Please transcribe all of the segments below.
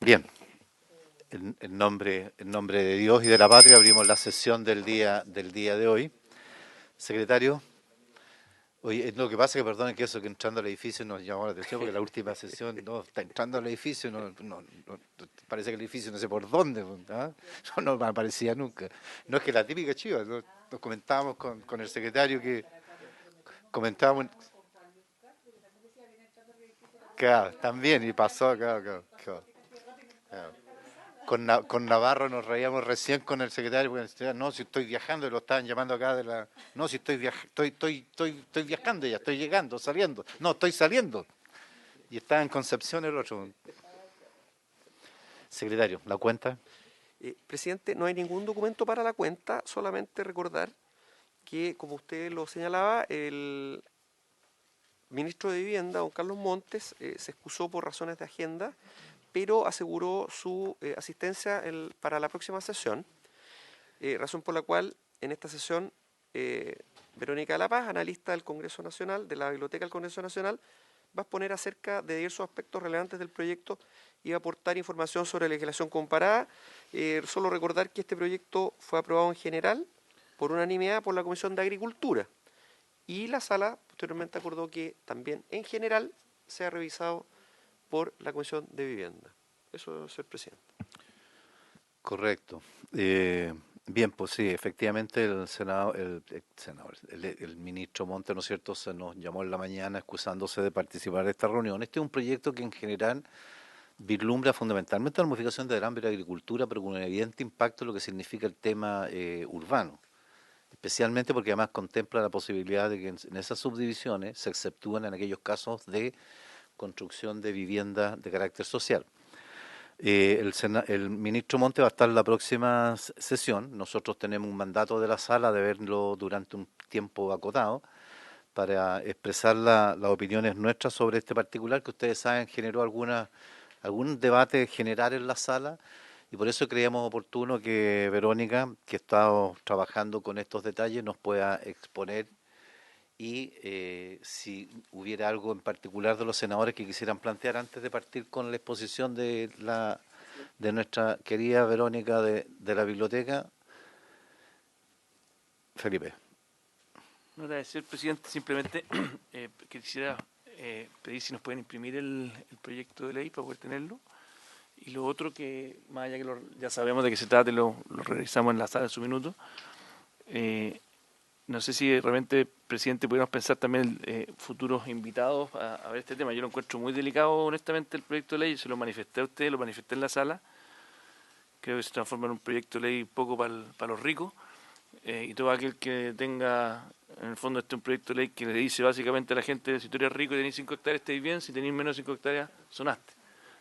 Bien, en nombre de Dios y de la patria abrimos la sesión del día de hoy. Secretario, oye, lo que pasa es que, perdonen que eso que entrando al edificio nos llamó la atención porque la última sesión no está entrando al edificio, parece que el edificio no sé por dónde, ¿ah? No me aparecía nunca. No es que la típica chiva, nos comentábamos con el secretario que comentábamos, claro, también, y pasó, claro. Con Navarro nos reíamos recién con el secretario, porque decía, no, si estoy viajando, y lo estaban llamando acá de la... No, si estoy viajando ya, estoy llegando, saliendo. No, estoy saliendo. Y estaba en Concepción el otro. Secretario, ¿la cuenta? Presidente, no hay ningún documento para la cuenta, solamente recordar que, como usted lo señalaba, el ministro de Vivienda, don Carlos Montes, se excusó por razones de agenda, pero aseguró su asistencia para la próxima sesión, razón por la cual en esta sesión Verónica de la Paz, analista del Congreso Nacional, de la Biblioteca del Congreso Nacional, va a exponer acerca de diversos aspectos relevantes del proyecto y va a aportar información sobre legislación comparada. Solo recordar que este proyecto fue aprobado en general por unanimidad por la Comisión de Agricultura y la sala posteriormente acordó que también en general sea revisado por la Comisión de Vivienda. Eso es el presidente. Correcto. Bien, pues sí, efectivamente el ministro Monte, ¿no es cierto?, se nos llamó en la mañana excusándose de participar de esta reunión. Este es un proyecto que en general vislumbra fundamentalmente la modificación del ámbito de agricultura, pero con un evidente impacto en lo que significa el tema urbano, especialmente porque además contempla la posibilidad de que en esas subdivisiones se exceptúen en aquellos casos de construcción de vivienda de carácter social. El ministro Monte va a estar en la próxima sesión. Nosotros tenemos un mandato de la sala de verlo durante un tiempo acotado para expresar las opiniones nuestras sobre este particular que ustedes saben generó algún debate general en la sala y por eso creíamos oportuno que Verónica, que ha estado trabajando con estos detalles, nos pueda exponer y si hubiera algo en particular de los senadores que quisieran plantear antes de partir con la exposición de nuestra querida Verónica de la biblioteca, Felipe. No agradecer, presidente, simplemente quisiera pedir si nos pueden imprimir el proyecto de ley para poder tenerlo. Y lo otro que, más allá que ya sabemos de qué se trata, lo revisamos en la sala en su minuto. eh, no sé si realmente, presidente, pudiéramos pensar también futuros invitados a ver este tema. Yo lo encuentro muy delicado, honestamente, el proyecto de ley. Se lo manifesté a usted, lo manifesté en la sala. Creo que se transforma en un proyecto de ley poco para los ricos. Y todo aquel que tenga, en el fondo, un proyecto de ley que le dice básicamente a la gente, si tú eres rico y tenés 5 hectáreas, estáis bien, si tenéis menos de 5 hectáreas, sonaste.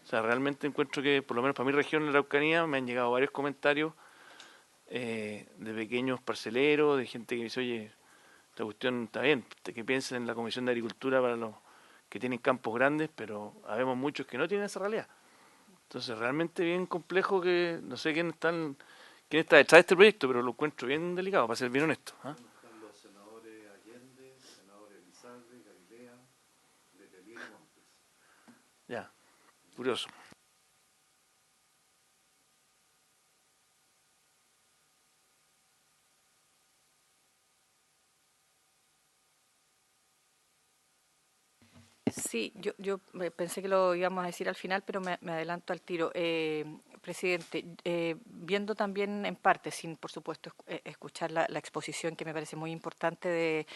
O sea, realmente encuentro que, por lo menos para mi región, en la Araucanía, me han llegado varios comentarios de pequeños parceleros, de gente que dice, oye, esta cuestión está bien, que piensen en la Comisión de Agricultura para los que tienen campos grandes, pero habemos muchos que no tienen esa realidad. Entonces, realmente bien complejo que, no sé quién está detrás de este proyecto, pero lo encuentro bien delicado, para ser bien honesto. ¿Ah? Están los senadores Allende, senadores Elizalde, Galilea, Letelier y Montes. Ya, curioso. Sí, yo pensé que lo íbamos a decir al final, pero me adelanto al tiro. Presidente, viendo también en parte, sin por supuesto escuchar la exposición que me parece muy importante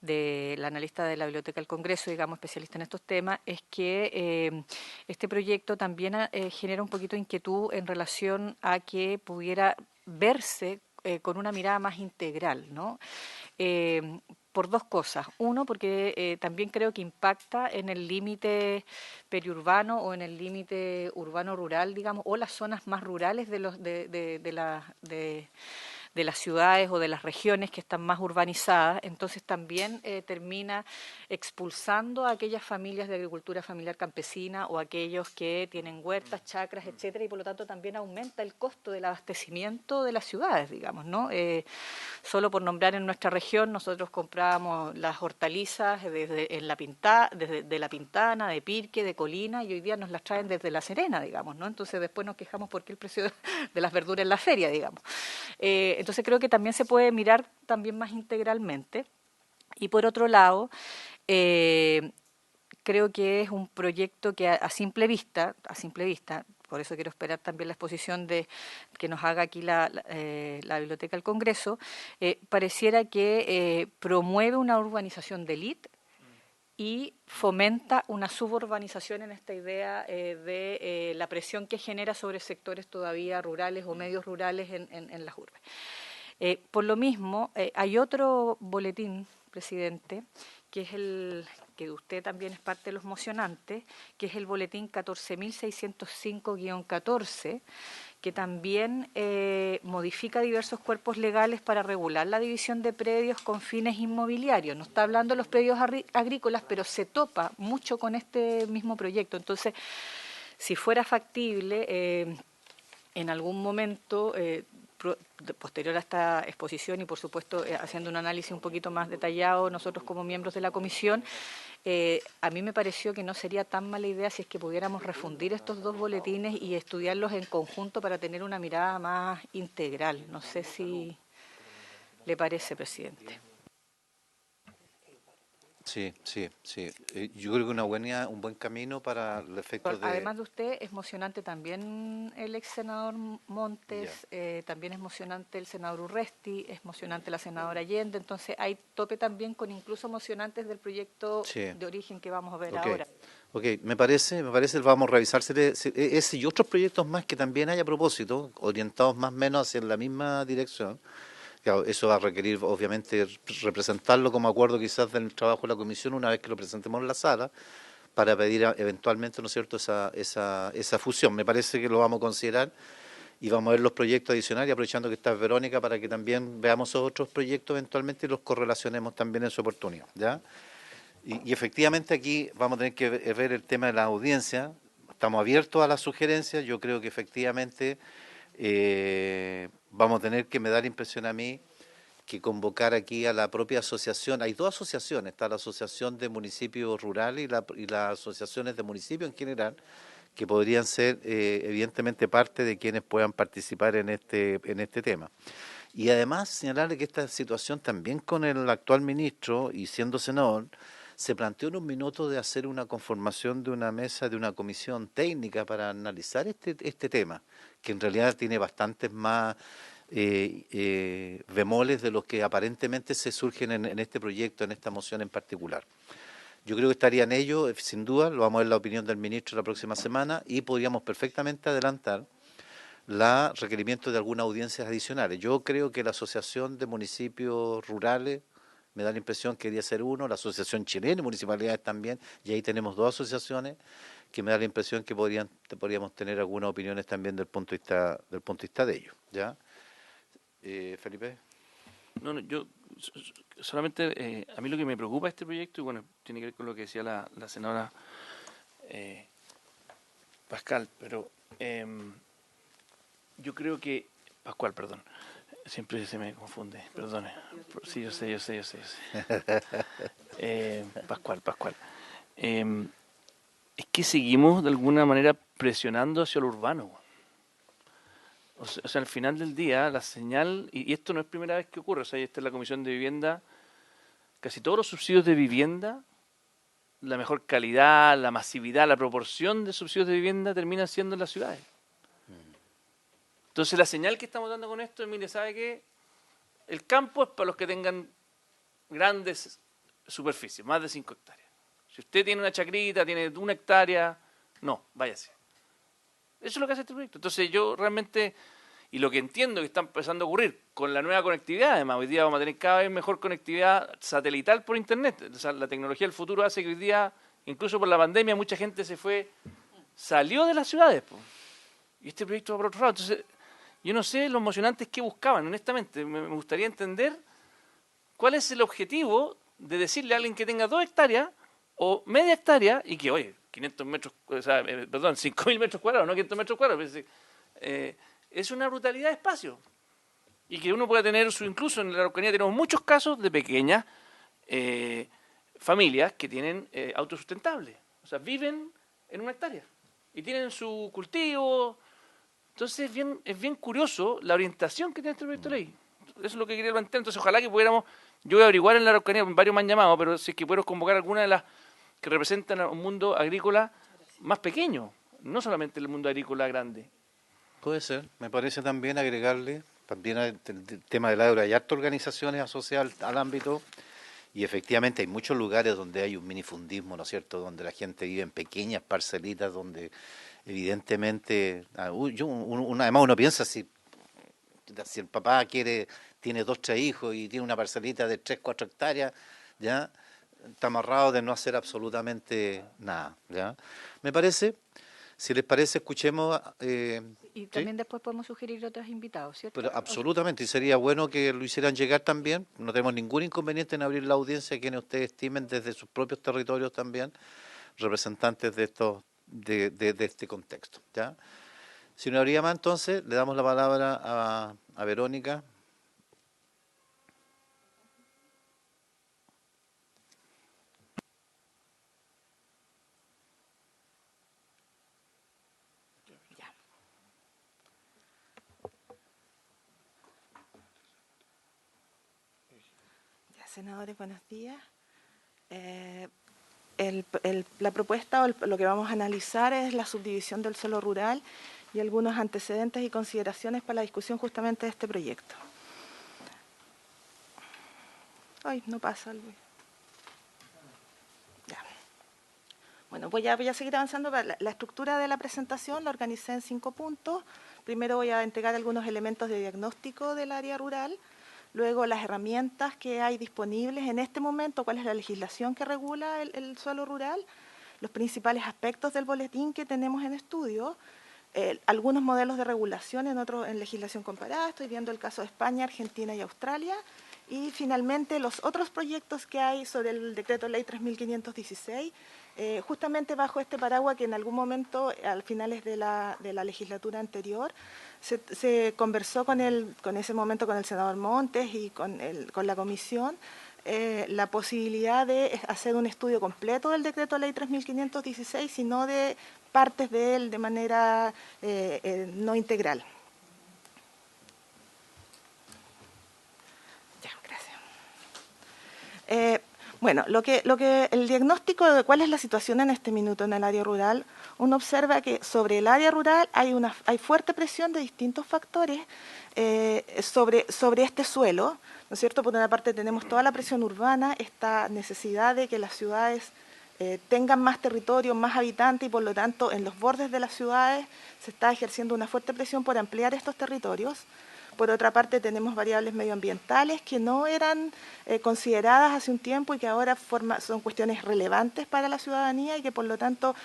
de la analista de la Biblioteca del Congreso, digamos, especialista en estos temas, es que este proyecto también genera un poquito de inquietud en relación a que pudiera verse con una mirada más integral, ¿no? Por dos cosas. Uno, porque también creo que impacta en el límite periurbano o en el límite urbano-rural, digamos, o las zonas más rurales de las ciudades o de las regiones que están más urbanizadas, entonces también termina expulsando a aquellas familias de agricultura familiar campesina o aquellos que tienen huertas, chacras, etcétera, y por lo tanto también aumenta el costo del abastecimiento de las ciudades, digamos, ¿no? Solo por nombrar, en nuestra región nosotros comprábamos las hortalizas desde de La Pintana, de Pirque, de Colina, y hoy día nos las traen desde La Serena, digamos, ¿no? Entonces después nos quejamos porque el precio de las verduras en la feria, digamos. Entonces creo que también se puede mirar también más integralmente. Y por otro lado, creo que es un proyecto que a simple vista, por eso quiero esperar también la exposición que nos haga aquí la Biblioteca del Congreso, pareciera que promueve una urbanización de élite y fomenta una suburbanización en esta idea de la presión que genera sobre sectores todavía rurales o medios rurales en las urbes. Por lo mismo, hay otro boletín, presidente, que es el que usted también es parte de los mocionantes, que es el boletín 14.605-14, que también modifica diversos cuerpos legales para regular la división de predios con fines inmobiliarios. No está hablando de los predios agrícolas, pero se topa mucho con este mismo proyecto. Entonces, si fuera factible, en algún momento, posterior a esta exposición y por supuesto haciendo un análisis un poquito más detallado nosotros como miembros de la comisión, a mí me pareció que no sería tan mala idea si es que pudiéramos refundir estos dos boletines y estudiarlos en conjunto para tener una mirada más integral. No sé si le parece, presidente. Sí, sí, sí. Yo creo que un buen camino para el efecto de... Además de usted, es mocionante también el ex senador Montes, también es mocionante el senador Urresti, es mocionante la senadora Allende, entonces hay tope también con incluso mocionantes del proyecto de origen que vamos a ver ahora. Ok, me parece, vamos a revisar ese y otros proyectos más que también hay a propósito, orientados más o menos hacia la misma dirección. Claro, eso va a requerir, obviamente, representarlo como acuerdo quizás del trabajo de la comisión una vez que lo presentemos en la sala, para pedir eventualmente, ¿no es cierto?, esa fusión. Me parece que lo vamos a considerar y vamos a ver los proyectos adicionales, aprovechando que está Verónica, para que también veamos otros proyectos eventualmente y los correlacionemos también en su oportunidad, ¿ya? Y efectivamente aquí vamos a tener que ver el tema de la audiencia. Estamos abiertos a las sugerencias. Yo creo que efectivamente vamos a tener que, me da la impresión a mí, que convocar aquí a la propia asociación. Hay dos asociaciones, está la Asociación de Municipios Rurales y las asociaciones de municipios en general, que podrían ser evidentemente parte de quienes puedan participar en este tema. Y además señalarle que esta situación también con el actual ministro y siendo senador, se planteó en un minuto de hacer una conformación de una mesa, de una comisión técnica para analizar este tema, que en realidad tiene bastantes más bemoles de los que aparentemente se surgen en este proyecto, en esta moción en particular. Yo creo que estaría en ello, sin duda, lo vamos a ver la opinión del ministro la próxima semana y podríamos perfectamente adelantar la requerimiento de algunas audiencias adicionales. Yo creo que la Asociación de Municipios Rurales, me da la impresión que debería ser uno, la Asociación Chilena de Municipalidades también, y ahí tenemos dos asociaciones que me da la impresión que podríamos tener algunas opiniones también del punto de vista de ellos, ¿ya? Felipe. No, yo solamente, a mí lo que me preocupa este proyecto, y bueno, tiene que ver con lo que decía la senadora Pascal, pero yo creo que, Pascual, perdón, siempre se me confunde, perdone, sí, yo sé. Pascual. Es que seguimos de alguna manera presionando hacia lo urbano. O sea, al final del día, la señal, y esto no es primera vez que ocurre, o sea, esta es la Comisión de Vivienda, casi todos los subsidios de vivienda, la mejor calidad, la masividad, la proporción de subsidios de vivienda termina siendo en las ciudades. Entonces, la señal que estamos dando con esto es, mire, ¿sabe qué? El campo es para los que tengan grandes superficies, más de 5 hectáreas. Si usted tiene una chacrita, tiene 1 hectárea, no, váyase. Eso es lo que hace este proyecto. Entonces yo realmente, y lo que entiendo que está empezando a ocurrir con la nueva conectividad, además hoy día vamos a tener cada vez mejor conectividad satelital por internet. O sea, la tecnología del futuro hace que hoy día, incluso por la pandemia, mucha gente salió de las ciudades, po. Y este proyecto va por otro lado. Entonces yo no sé los mocionantes qué buscaban, honestamente. Me gustaría entender cuál es el objetivo de decirle a alguien que tenga 2 hectáreas o media hectárea y que, oye, 500 metros, o sea, perdón, 5.000 metros cuadrados, no 500 metros cuadrados. Es una brutalidad de espacio. Y que uno pueda tener, incluso en la Araucanía tenemos muchos casos de pequeñas familias que tienen autosustentables. O sea, viven en 1 hectárea y tienen su cultivo. Entonces es bien curioso la orientación que tiene este proyecto de ley. Eso es lo que quería plantear. Entonces ojalá que pudiéramos, yo voy a averiguar en la Araucanía, varios me han llamado, pero si es que pudiéramos convocar alguna de las que representan a un mundo agrícola más pequeño, no solamente el mundo agrícola grande. Puede ser. Me parece también agregarle, también el tema del agro, hay hartas organizaciones asociadas al ámbito y efectivamente hay muchos lugares donde hay un minifundismo, ¿no es cierto?, donde la gente vive en pequeñas parcelitas, donde evidentemente, además uno piensa si el papá tiene 2, 3 hijos y tiene una parcelita de 3, 4 hectáreas, ya está amarrado de no hacer absolutamente nada, ya. Me parece, si les parece, escuchemos. Y ¿Sí? también después podemos sugerir otros invitados, ¿cierto? Pero absolutamente, y sería bueno que lo hicieran llegar también. No tenemos ningún inconveniente en abrir la audiencia a quienes ustedes estimen desde sus propios territorios también, representantes de estos de este contexto, ¿ya? Si no habría más, entonces le damos la palabra a Verónica. Ya. Ya, senadores, buenos días. La propuesta o lo que vamos a analizar es la subdivisión del suelo rural y algunos antecedentes y consideraciones para la discusión justamente de este proyecto. Ay, no pasa, Luis. Ya. Bueno, voy a seguir avanzando. La estructura de la presentación la organicé en 5 puntos. Primero voy a entregar algunos elementos de diagnóstico del área rural. Luego, las herramientas que hay disponibles en este momento, cuál es la legislación que regula el suelo rural, los principales aspectos del boletín que tenemos en estudio, algunos modelos de regulación en legislación comparada, estoy viendo el caso de España, Argentina y Australia, y finalmente los otros proyectos que hay sobre el decreto ley 3516, justamente bajo este paraguas que en algún momento, al finales de la legislatura anterior, se conversó con ese momento con el senador Montes y con la comisión, la posibilidad de hacer un estudio completo del decreto ley 3516 y no de partes de él de manera no integral. Ya, gracias. Bueno, el diagnóstico de cuál es la situación en este minuto en el área rural, uno observa que sobre el área rural hay fuerte presión de distintos factores sobre este suelo, ¿no es cierto? Por una parte tenemos toda la presión urbana, esta necesidad de que las ciudades tengan más territorio, más habitantes y por lo tanto en los bordes de las ciudades se está ejerciendo una fuerte presión por ampliar estos territorios. Por otra parte tenemos variables medioambientales que no eran consideradas hace un tiempo y que ahora son cuestiones relevantes para la ciudadanía y que por lo tanto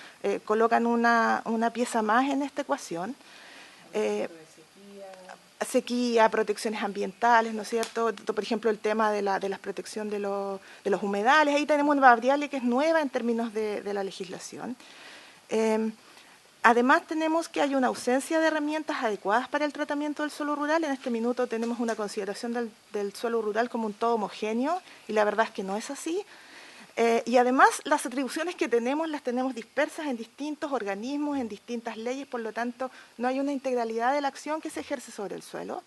colocan una pieza más en esta ecuación. Sequía, protecciones ambientales, ¿no es cierto? Por ejemplo, el tema de la protección de los humedales. Ahí tenemos una variable que es nueva en términos de la legislación. Además, tenemos que hay una ausencia de herramientas adecuadas para el tratamiento del suelo rural. En este minuto tenemos una consideración del suelo rural como un todo homogéneo y la verdad es que no es así. Y además, las atribuciones que tenemos las tenemos dispersas en distintos organismos, en distintas leyes, por lo tanto, no hay una integralidad de la acción que se ejerce sobre el suelo.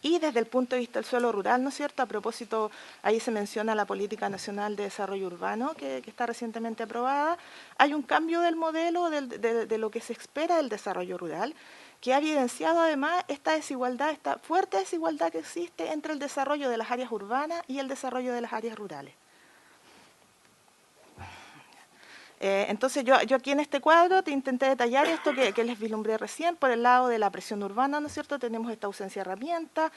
Y desde el punto de vista del suelo rural, ¿no es cierto? A propósito, ahí se menciona la Política Nacional de Desarrollo Urbano, que está recientemente aprobada. Hay un cambio del modelo de lo que se espera del desarrollo rural, que ha evidenciado además esta desigualdad, esta fuerte desigualdad que existe entre el desarrollo de las áreas urbanas y el desarrollo de las áreas rurales. Entonces yo aquí en este cuadro te intenté detallar esto que les vislumbré recién. Por el lado de la presión urbana, ¿no es cierto?, tenemos esta ausencia de herramientas,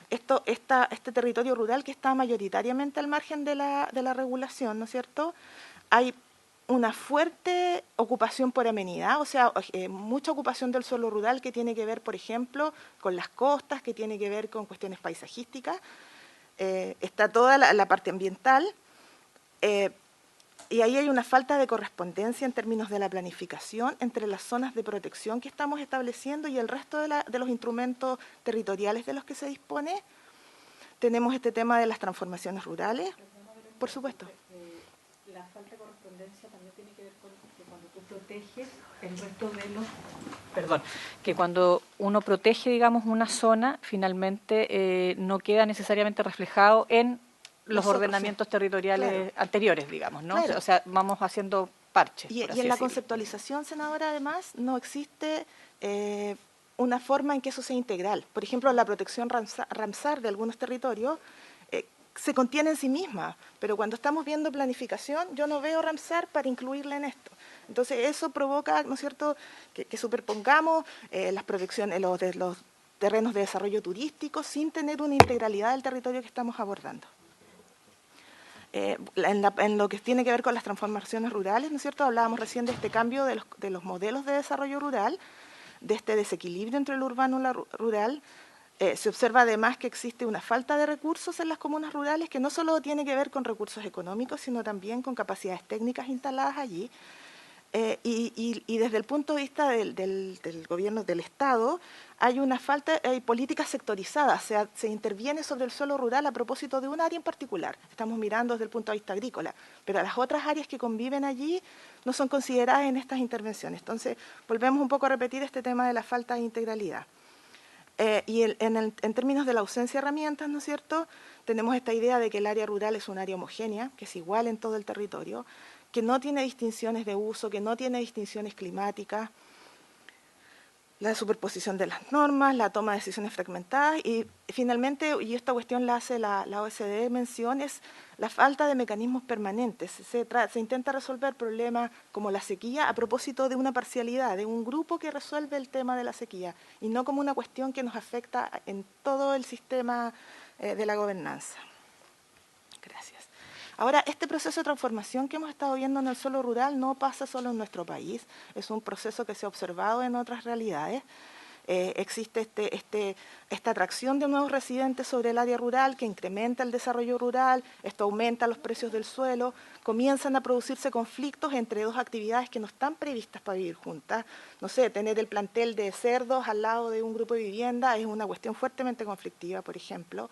este territorio rural que está mayoritariamente al margen de la regulación, ¿no es cierto? Hay una fuerte ocupación por amenidad, o sea, mucha ocupación del suelo rural que tiene que ver, por ejemplo, con las costas, que tiene que ver con cuestiones paisajísticas. Está toda la parte ambiental, y ahí hay una falta de correspondencia en términos de la planificación entre las zonas de protección que estamos estableciendo y el resto de los instrumentos territoriales de los que se dispone. Tenemos este tema de las transformaciones rurales, por supuesto. La falta de correspondencia también tiene que ver con que cuando tú proteges el resto de los... Perdón, que cuando uno protege, digamos, una zona, finalmente no queda necesariamente reflejado en los ordenamientos territoriales anteriores, digamos, ¿no? Claro. O sea, vamos haciendo parches. Y por así en la decirlo. conceptualización, senadora, además, no existe una forma en que eso sea integral. Por ejemplo, la protección Ramsar de algunos territorios se contiene en sí misma, pero cuando estamos viendo planificación, yo no veo Ramsar para incluirla en esto. Entonces, eso provoca, ¿no es cierto?, que superpongamos las protecciones, los terrenos de desarrollo turístico sin tener una integralidad del territorio que estamos abordando. En lo que tiene que ver con las transformaciones rurales, ¿no es cierto?, hablábamos recién de este cambio de los modelos de desarrollo rural, de este desequilibrio entre lo urbano y lo rural. Se observa además que existe una falta de recursos en las comunas rurales que no solo tiene que ver con recursos económicos, sino también con capacidades técnicas instaladas allí. Y desde el punto de vista del gobierno del Estado, hay una falta, hay políticas sectorizadas, se interviene sobre el suelo rural a propósito de un área en particular. Estamos mirando desde el punto de vista agrícola, pero las otras áreas que conviven allí no son consideradas en estas intervenciones. Entonces, volvemos un poco a repetir este tema de la falta de integralidad. En términos de la ausencia de herramientas, ¿no es cierto?, tenemos esta idea de que el área rural es un área homogénea, que es igual en todo el territorio, que no tiene distinciones de uso, que no tiene distinciones climáticas, la superposición de las normas, la toma de decisiones fragmentadas y finalmente, y esta cuestión la hace la OCDE mención, es la falta de mecanismos permanentes. Se intenta resolver problemas como la sequía a propósito de una parcialidad, de un grupo que resuelve el tema de la sequía y no como una cuestión que nos afecta en todo el sistema de la gobernanza. Gracias. Ahora, este proceso de transformación que hemos estado viendo en el suelo rural no pasa solo en nuestro país, es un proceso que se ha observado en otras realidades. Existe esta atracción de nuevos residentes sobre el área rural que incrementa el desarrollo rural, esto aumenta los precios del suelo, comienzan a producirse conflictos entre dos actividades que no están previstas para vivir juntas. No sé, tener el plantel de cerdos al lado de un grupo de vivienda es una cuestión fuertemente conflictiva, por ejemplo.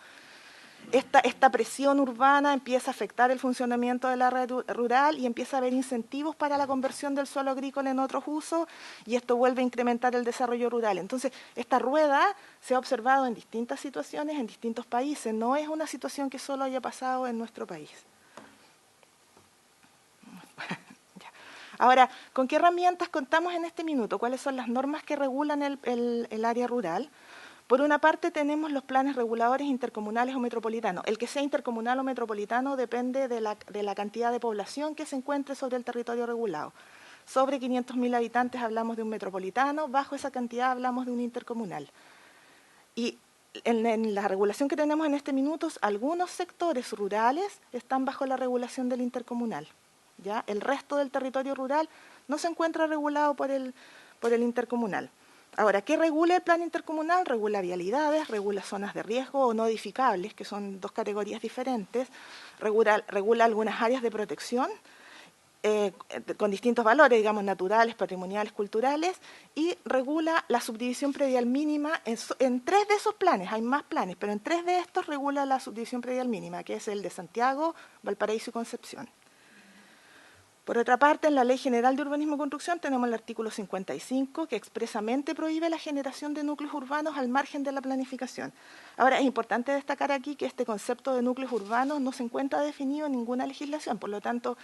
Esta presión urbana empieza a afectar el funcionamiento del área rural y empieza a haber incentivos para la conversión del suelo agrícola en otros usos y esto vuelve a incrementar el desarrollo rural. Entonces, esta rueda se ha observado en distintas situaciones, en distintos países. No es una situación que solo haya pasado en nuestro país. Ahora, ¿con qué herramientas contamos en este minuto? ¿Cuáles son las normas que regulan el área rural? Por una parte tenemos los planes reguladores intercomunales o metropolitanos. El que sea intercomunal o metropolitano depende de la cantidad de población que se encuentre sobre el territorio regulado. Sobre 500.000 habitantes hablamos de un metropolitano, bajo esa cantidad hablamos de un intercomunal. Y en la regulación que tenemos en este minuto, algunos sectores rurales están bajo la regulación del intercomunal. ¿Ya? El resto del territorio rural no se encuentra regulado por el intercomunal. Ahora, ¿qué regula el plan intercomunal? Regula vialidades, regula zonas de riesgo o no edificables, que son dos categorías diferentes, regula algunas áreas de protección con distintos valores, digamos, naturales, patrimoniales, culturales, y regula la subdivisión predial mínima en 3 de esos planes. Hay más planes, pero en 3 de estos regula la subdivisión predial mínima, que es el de Santiago, Valparaíso y Concepción. Por otra parte, en la Ley General de Urbanismo y Construcción tenemos el artículo 55, que expresamente prohíbe la generación de núcleos urbanos al margen de la planificación. Ahora, es importante destacar aquí que este concepto de núcleos urbanos no se encuentra definido en ninguna legislación, por lo tanto,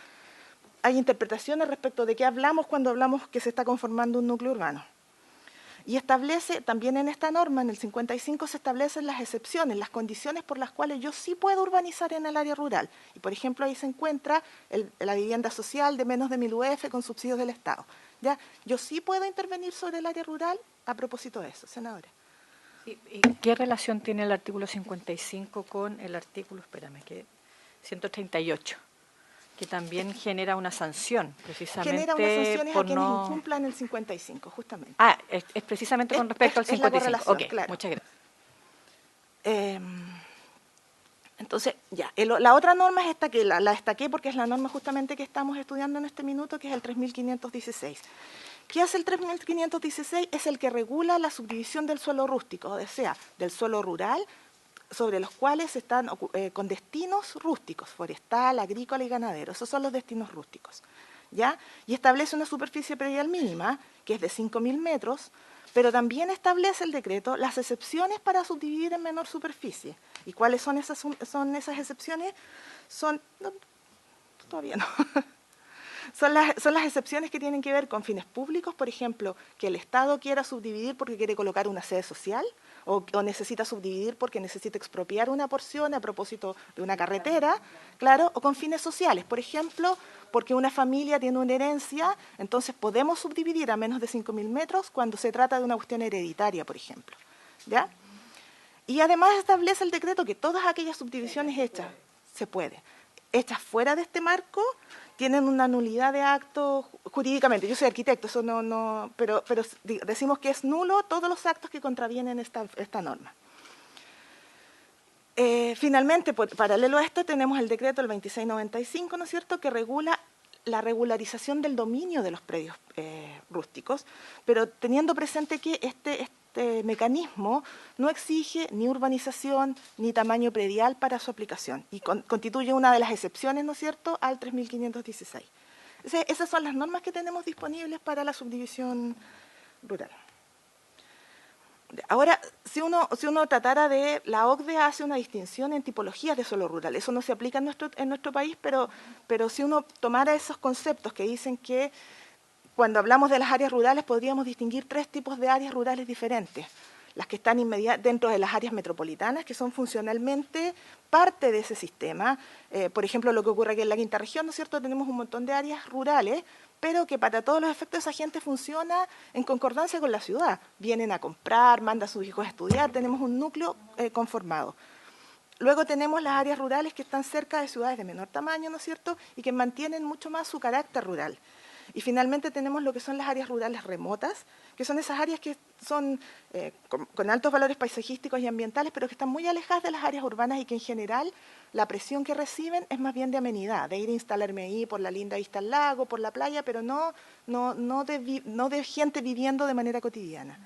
hay interpretaciones respecto de qué hablamos cuando hablamos que se está conformando un núcleo urbano. Y establece, también en esta norma, en el 55, se establecen las excepciones, las condiciones por las cuales yo sí puedo urbanizar en el área rural. Y, por ejemplo, ahí se encuentra la vivienda social de menos de 1.000 UF con subsidios del Estado. ¿Ya? Yo sí puedo intervenir sobre el área rural a propósito de eso, senadora. ¿Y qué relación tiene el artículo 55 con el artículo, 138? que también genera una sanción, precisamente Genera unas sanciones a por quienes no... incumplan el 55, justamente. Ah, es precisamente con respecto al Es la 55. correlación, Ok, claro. muchas gracias. Entonces, ya, la otra norma es esta que la destaqué porque es la norma justamente que estamos estudiando en este minuto, que es el 3516. ¿Qué hace el 3516? Es el que regula la subdivisión del suelo rústico, o sea, del suelo rural, sobre los cuales están con destinos rústicos, forestal, agrícola y ganadero. Esos son los destinos rústicos, ¿ya? Y establece una superficie predial mínima, que es de 5.000 metros, pero también establece el decreto las excepciones para subdividir en menor superficie. ¿Y cuáles son esas excepciones? Todavía no. Son las excepciones que tienen que ver con fines públicos, por ejemplo, que el Estado quiera subdividir porque quiere colocar una sede social, o necesita subdividir porque necesita expropiar una porción a propósito de una carretera, claro, o con fines sociales, por ejemplo, porque una familia tiene una herencia, entonces podemos subdividir a menos de 5.000 metros cuando se trata de una cuestión hereditaria, por ejemplo, ¿ya? Y además establece el decreto que todas aquellas subdivisiones hechas, hechas fuera de este marco, tienen una nulidad de acto jurídicamente. Yo soy arquitecto, eso pero decimos que es nulo todos los actos que contravienen esta norma. Finalmente, paralelo a esto, tenemos el decreto, el 2695, ¿no es cierto?, que regula la regularización del dominio de los predios rústicos, pero teniendo presente que este mecanismo no exige ni urbanización ni tamaño predial para su aplicación y constituye una de las excepciones, ¿no es cierto?, al 3516. Esas son las normas que tenemos disponibles para la subdivisión rural. Ahora, si uno tratara de... La OCDE hace una distinción en tipologías de suelo rural. Eso no se aplica en nuestro país, pero si uno tomara esos conceptos que dicen que cuando hablamos de las áreas rurales podríamos distinguir 3 tipos de áreas rurales diferentes. Las que están dentro de las áreas metropolitanas, que son funcionalmente parte de ese sistema. Por ejemplo, lo que ocurre aquí en la quinta región, ¿no es cierto?, tenemos un montón de áreas rurales, pero que para todos los efectos esa gente funciona en concordancia con la ciudad. Vienen a comprar, mandan a sus hijos a estudiar, tenemos un núcleo conformado. Luego tenemos las áreas rurales que están cerca de ciudades de menor tamaño, ¿no es cierto?, y que mantienen mucho más su carácter rural. Y finalmente tenemos lo que son las áreas rurales remotas, que son esas áreas que son con altos valores paisajísticos y ambientales, pero que están muy alejadas de las áreas urbanas y que en general la presión que reciben es más bien de amenidad, de ir a instalarme ahí por la linda vista al lago, por la playa, pero no de gente viviendo de manera cotidiana.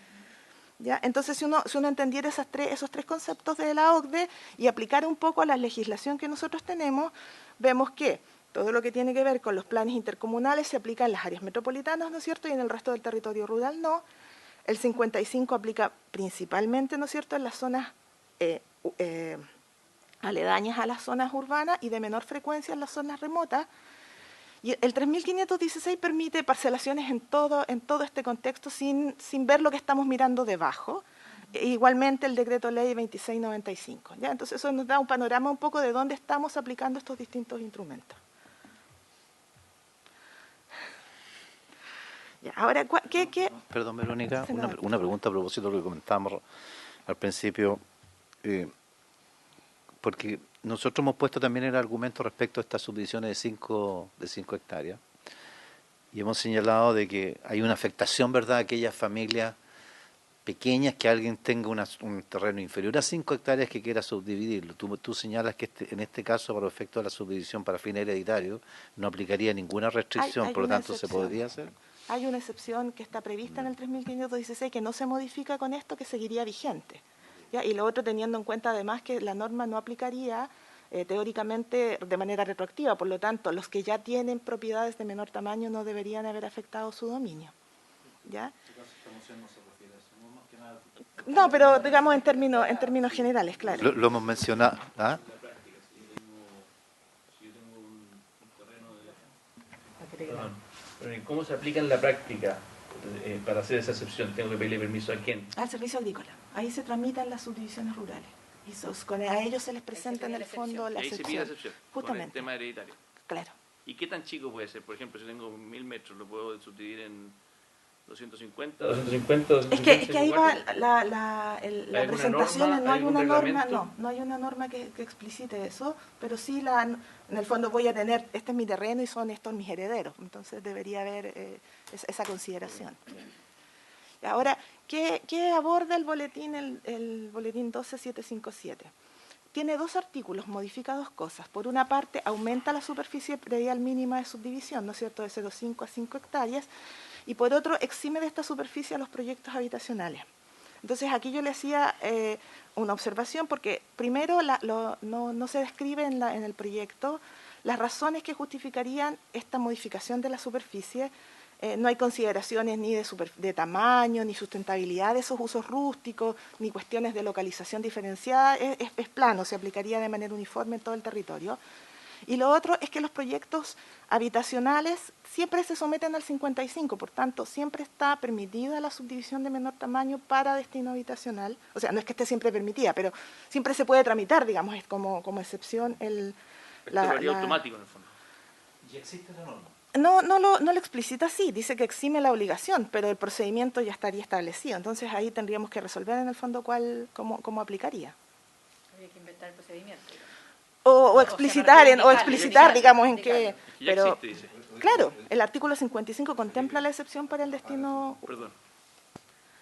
¿Ya? Entonces, si uno entendiera esos 3 conceptos de la OCDE y aplicara un poco a la legislación que nosotros tenemos, vemos que todo lo que tiene que ver con los planes intercomunales se aplica en las áreas metropolitanas, ¿no es cierto?, y en el resto del territorio rural no. El 55 aplica principalmente, ¿no es cierto?, en las zonas aledañas a las zonas urbanas y de menor frecuencia en las zonas remotas. Y el 3516 permite parcelaciones en todo este contexto sin ver lo que estamos mirando debajo. Igualmente el decreto ley 2695. ¿Ya? Entonces eso nos da un panorama un poco de dónde estamos aplicando estos distintos instrumentos. Ya, ahora, ¿qué? Perdón, Verónica, una pregunta a propósito de lo que comentábamos al principio, porque nosotros hemos puesto también el argumento respecto a estas subdivisiones de 5 hectáreas y hemos señalado de que hay una afectación, ¿verdad?, a aquellas familias pequeñas que alguien tenga un terreno inferior a 5 hectáreas que quiera subdividirlo. Tú señalas que en este caso, para efecto de la subdivisión para fines hereditarios, no aplicaría ninguna restricción, por lo tanto, ¿se podría hacer? Hay una excepción que está prevista en el 3516 que no se modifica con esto, que seguiría vigente. ¿Ya? Y lo otro, teniendo en cuenta además que la norma no aplicaría teóricamente de manera retroactiva, por lo tanto, los que ya tienen propiedades de menor tamaño no deberían haber afectado su dominio. ¿Ya? No, pero digamos en términos generales, claro. Lo hemos mencionado. ¿Ah? Pero ¿cómo se aplica en la práctica para hacer esa excepción? ¿Tengo que pedirle permiso a quién? Al servicio agrícola. Ahí se tramitan las subdivisiones rurales. Y a ellos se les presenta en el fondo la excepción. Ahí se pide la excepción, justamente. con el tema hereditario. Claro. ¿Y qué tan chico puede ser? Por ejemplo, si tengo 1000 metros, ¿lo puedo subdividir en 250, 250, Es que ahí va la ¿Hay alguna presentación, norma? no hay ¿Hay una algún norma, reglamento? no hay una norma que explicite eso, pero sí en el fondo voy a tener, este es mi terreno y son estos mis herederos, entonces debería haber esa consideración. Ahora, ¿qué aborda el boletín, el boletín 12757? Tiene dos artículos, modifica dos cosas. Por una parte, aumenta la superficie predial mínima de subdivisión, ¿no es cierto?, de 0,5 a 5 hectáreas, y por otro, exime de esta superficie a los proyectos habitacionales. Entonces, aquí yo le hacía una observación, porque primero no se describe en el proyecto las razones que justificarían esta modificación de la superficie. No hay consideraciones ni de tamaño, ni sustentabilidad de esos usos rústicos, ni cuestiones de localización diferenciada. Es plano, se aplicaría de manera uniforme en todo el territorio. Y lo otro es que los proyectos habitacionales siempre se someten al 55, por tanto, siempre está permitida la subdivisión de menor tamaño para destino habitacional. O sea, no es que esté siempre permitida, pero siempre se puede tramitar, digamos, es como excepción Esto lo haría automático en el fondo. ¿Y existe la norma? No lo explicita así, dice que exime la obligación, pero el procedimiento ya estaría establecido. Entonces ahí tendríamos que resolver en el fondo cómo aplicaría. Habría que inventar el procedimiento. O explicitar, digamos, en qué. Ya Pero, existe, dice. claro, el artículo 55 contempla la excepción para el destino. Perdón.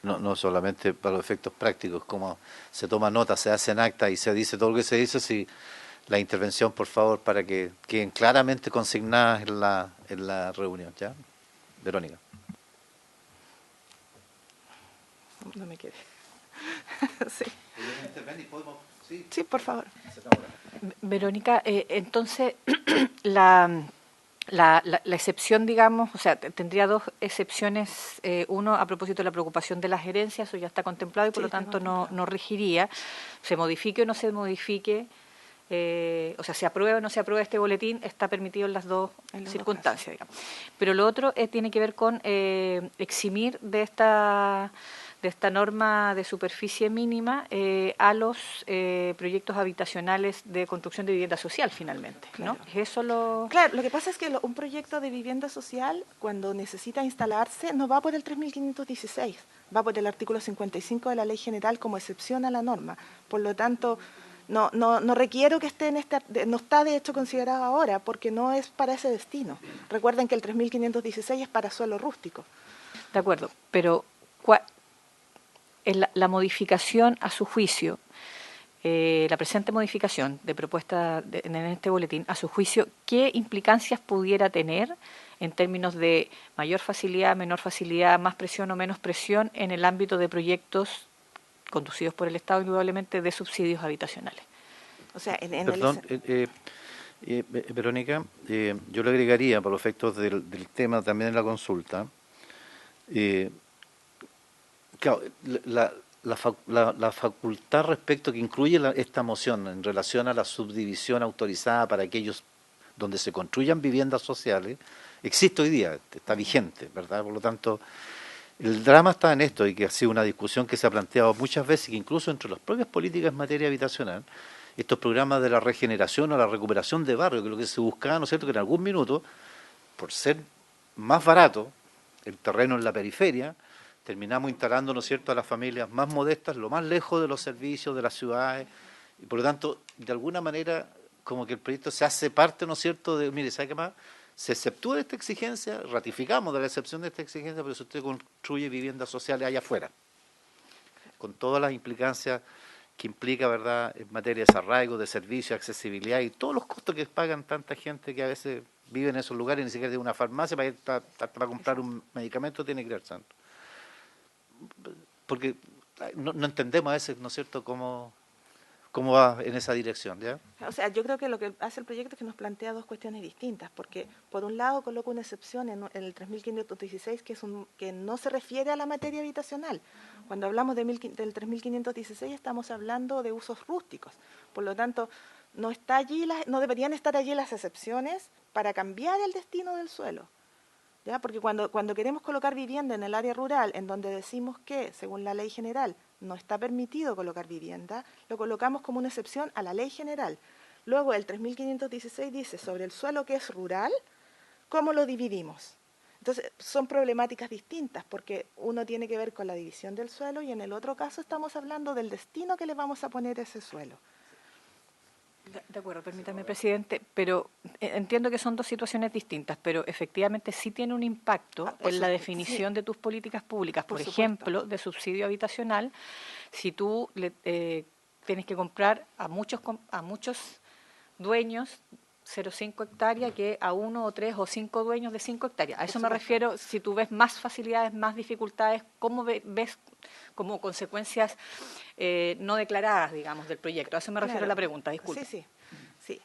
No solamente para los efectos prácticos, como se toma nota, se hacen acta y se dice todo lo que se dice, si la intervención, por favor, para que queden claramente consignadas en la reunión, ¿ya? Verónica. No me quedé. Sí. Sí, por favor. Verónica, entonces la excepción, digamos, o sea, tendría dos excepciones. Uno, a propósito de la preocupación de la gerencia, eso ya está contemplado y por lo tanto no regiría. Se modifique o no se modifique, o sea, se apruebe o no se apruebe este boletín, está permitido en las dos circunstancias, digamos. Pero lo otro tiene que ver con eximir de esta norma de superficie mínima a los proyectos habitacionales de construcción de vivienda social, finalmente, ¿no? Claro. ¿Es eso lo...? Claro, lo que pasa es que un proyecto de vivienda social, cuando necesita instalarse, no va por el 3516, va por el artículo 55 de la Ley General como excepción a la norma. Por lo tanto, no requiero que esté no está de hecho considerado ahora, porque no es para ese destino. Recuerden que el 3516 es para suelo rústico. De acuerdo, pero la modificación a su juicio, la presente modificación de propuesta en este boletín, a su juicio, ¿qué implicancias pudiera tener en términos de mayor facilidad, menor facilidad, más presión o menos presión en el ámbito de proyectos conducidos por el Estado, indudablemente, de subsidios habitacionales? O sea, Perdón, Verónica, yo le agregaría, para los efectos del tema también en la consulta, claro, la facultad respecto que incluye esta moción en relación a la subdivisión autorizada para aquellos donde se construyan viviendas sociales, existe hoy día, está vigente, ¿verdad? Por lo tanto, el drama está en esto, y que ha sido una discusión que se ha planteado muchas veces, que incluso entre las propias políticas en materia habitacional, estos programas de la regeneración o la recuperación de barrios, que lo que se buscaba, ¿no es cierto?, que en algún minuto, por ser más barato el terreno en la periferia, terminamos instalando, ¿no es cierto?, a las familias más modestas, lo más lejos de los servicios, de las ciudades, y por lo tanto, de alguna manera, como que el proyecto se hace parte, ¿no es cierto?, de, mire, ¿sabe qué más? Se exceptúa de esta exigencia, ratificamos de la excepción de esta exigencia, pero si usted construye viviendas sociales allá afuera, con todas las implicancias que implica, ¿verdad?, en materia de desarraigo, de servicio, accesibilidad y todos los costos que pagan tanta gente que a veces vive en esos lugares y ni siquiera tiene una farmacia para comprar un medicamento, tiene que ir al centro. Porque no entendemos a veces, ¿no es cierto?, cómo va en esa dirección, ¿ya? O sea, yo creo que lo que hace el proyecto es que nos plantea dos cuestiones distintas, porque por un lado coloca una excepción en el 3516 que no se refiere a la materia habitacional. Cuando hablamos del 3516 estamos hablando de usos rústicos. Por lo tanto, no deberían estar allí las excepciones para cambiar el destino del suelo. ¿Ya? Porque cuando queremos colocar vivienda en el área rural, en donde decimos que, según la ley general, no está permitido colocar vivienda, lo colocamos como una excepción a la ley general. Luego el 3516 dice sobre el suelo que es rural, ¿cómo lo dividimos? Entonces, son problemáticas distintas, porque uno tiene que ver con la división del suelo y en el otro caso estamos hablando del destino que le vamos a poner a ese suelo. De acuerdo, permítame, presidente, pero entiendo que son dos situaciones distintas, pero efectivamente sí tiene un impacto en la definición de tus políticas públicas. Por ejemplo, de subsidio habitacional, si tú tienes que comprar a muchos dueños 0,5 hectáreas que a 1 o 3 o 5 dueños de 5 hectáreas. A eso me refiero, si tú ves más facilidades, más dificultades, ¿cómo ves como consecuencias no declaradas, digamos, del proyecto? A eso me refiero a la pregunta, disculpe. Sí.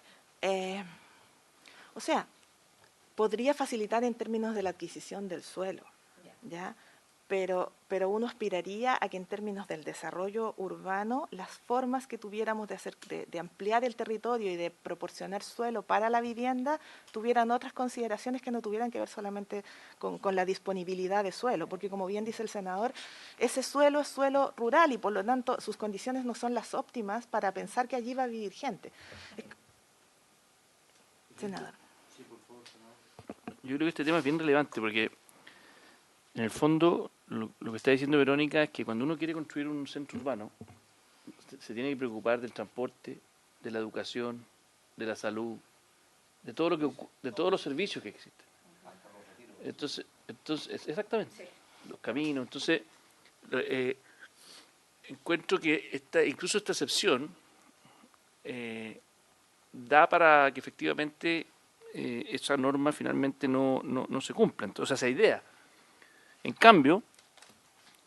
O sea, podría facilitar en términos de la adquisición del suelo, ¿ya? Pero uno aspiraría a que en términos del desarrollo urbano, las formas que tuviéramos de ampliar el territorio y de proporcionar suelo para la vivienda tuvieran otras consideraciones que no tuvieran que ver solamente con la disponibilidad de suelo, porque como bien dice el senador, ese suelo es suelo rural y por lo tanto sus condiciones no son las óptimas para pensar que allí va a vivir gente. Senador. Yo creo que este tema es bien relevante porque en el fondo lo que está diciendo Verónica es que cuando uno quiere construir un centro urbano se tiene que preocupar del transporte, de la educación, de la salud, de todos los servicios que existen. Entonces exactamente, los caminos. Entonces encuentro que incluso esta excepción da para que efectivamente esa norma finalmente no se cumpla. Entonces esa idea. En cambio,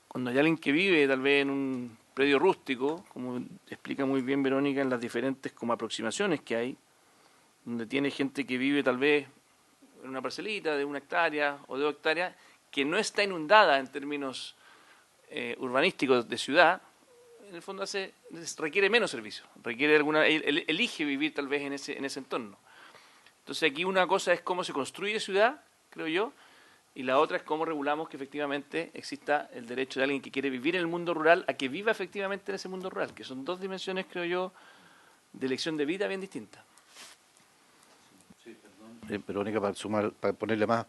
cuando hay alguien que vive tal vez en un predio rústico, como explica muy bien Verónica en las diferentes como aproximaciones que hay, donde tiene gente que vive tal vez en una parcelita de 1 hectárea o de 2 hectáreas, que no está inundada en términos urbanísticos de ciudad, en el fondo requiere menos servicios, elige vivir tal vez en ese entorno. Entonces aquí una cosa es cómo se construye ciudad, creo yo, y la otra es cómo regulamos que efectivamente exista el derecho de alguien que quiere vivir en el mundo rural a que viva efectivamente en ese mundo rural, que son dos dimensiones, creo yo, de elección de vida bien distintas. Sí, perdón. Verónica, para ponerle más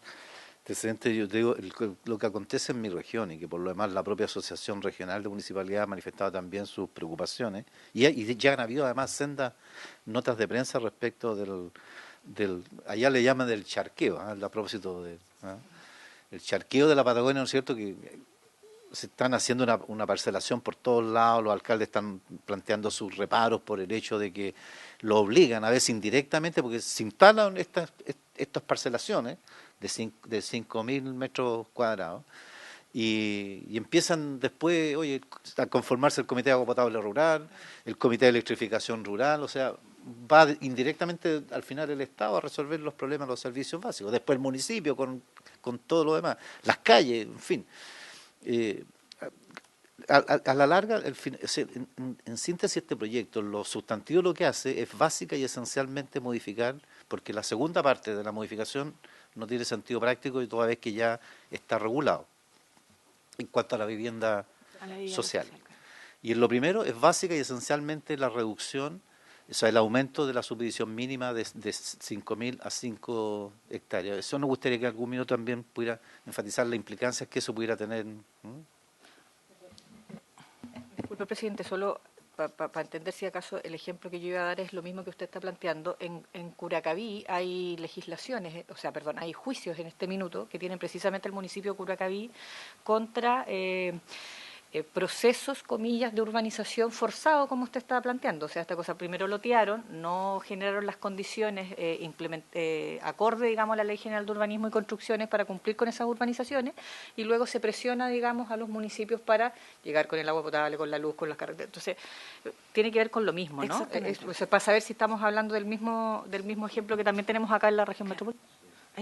antecedente, yo te digo lo que acontece en mi región y que por lo demás la propia Asociación Regional de Municipalidades ha manifestado también sus preocupaciones y ya han habido además sendas notas de prensa respecto allá le llaman del charqueo, a propósito de... el charqueo de la Patagonia, ¿no es cierto?, que se están haciendo una parcelación por todos lados, los alcaldes están planteando sus reparos por el hecho de que lo obligan, a veces indirectamente, porque se instalan estas parcelaciones de 5.000 metros cuadrados y empiezan después, oye, a conformarse el Comité de Agua Potable Rural, el Comité de Electrificación Rural, o sea, va indirectamente al final el Estado a resolver los problemas de los servicios básicos, después el municipio con todo lo demás, las calles, en fin. A la larga, en síntesis este proyecto, lo sustantivo lo que hace es básica y esencialmente modificar, porque la segunda parte de la modificación no tiene sentido práctico y toda vez que ya está regulado en cuanto a la vivienda social. Y en lo primero es básica y esencialmente la reducción, o sea, el aumento de la subdivisión mínima de 5.000 a 5 hectáreas. Eso nos gustaría que algún minuto también pudiera enfatizar la implicancia que eso pudiera tener. Disculpe, presidente, solo para entender si acaso el ejemplo que yo iba a dar es lo mismo que usted está planteando. En Curacaví hay legislaciones, hay juicios en este minuto que tienen precisamente el municipio de Curacaví contra procesos, comillas, de urbanización forzado, como usted estaba planteando. O sea, esta cosa primero lotearon, no generaron las condiciones acorde, digamos, a la Ley General de Urbanismo y Construcciones para cumplir con esas urbanizaciones, y luego se presiona, digamos, a los municipios para llegar con el agua potable, con la luz, con las carreteras. Entonces, tiene que ver con lo mismo, ¿no? Para saber si estamos hablando del mismo ejemplo que también tenemos acá en la región metropolitana.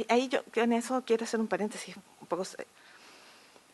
Ahí yo en eso quiero hacer un paréntesis un poco.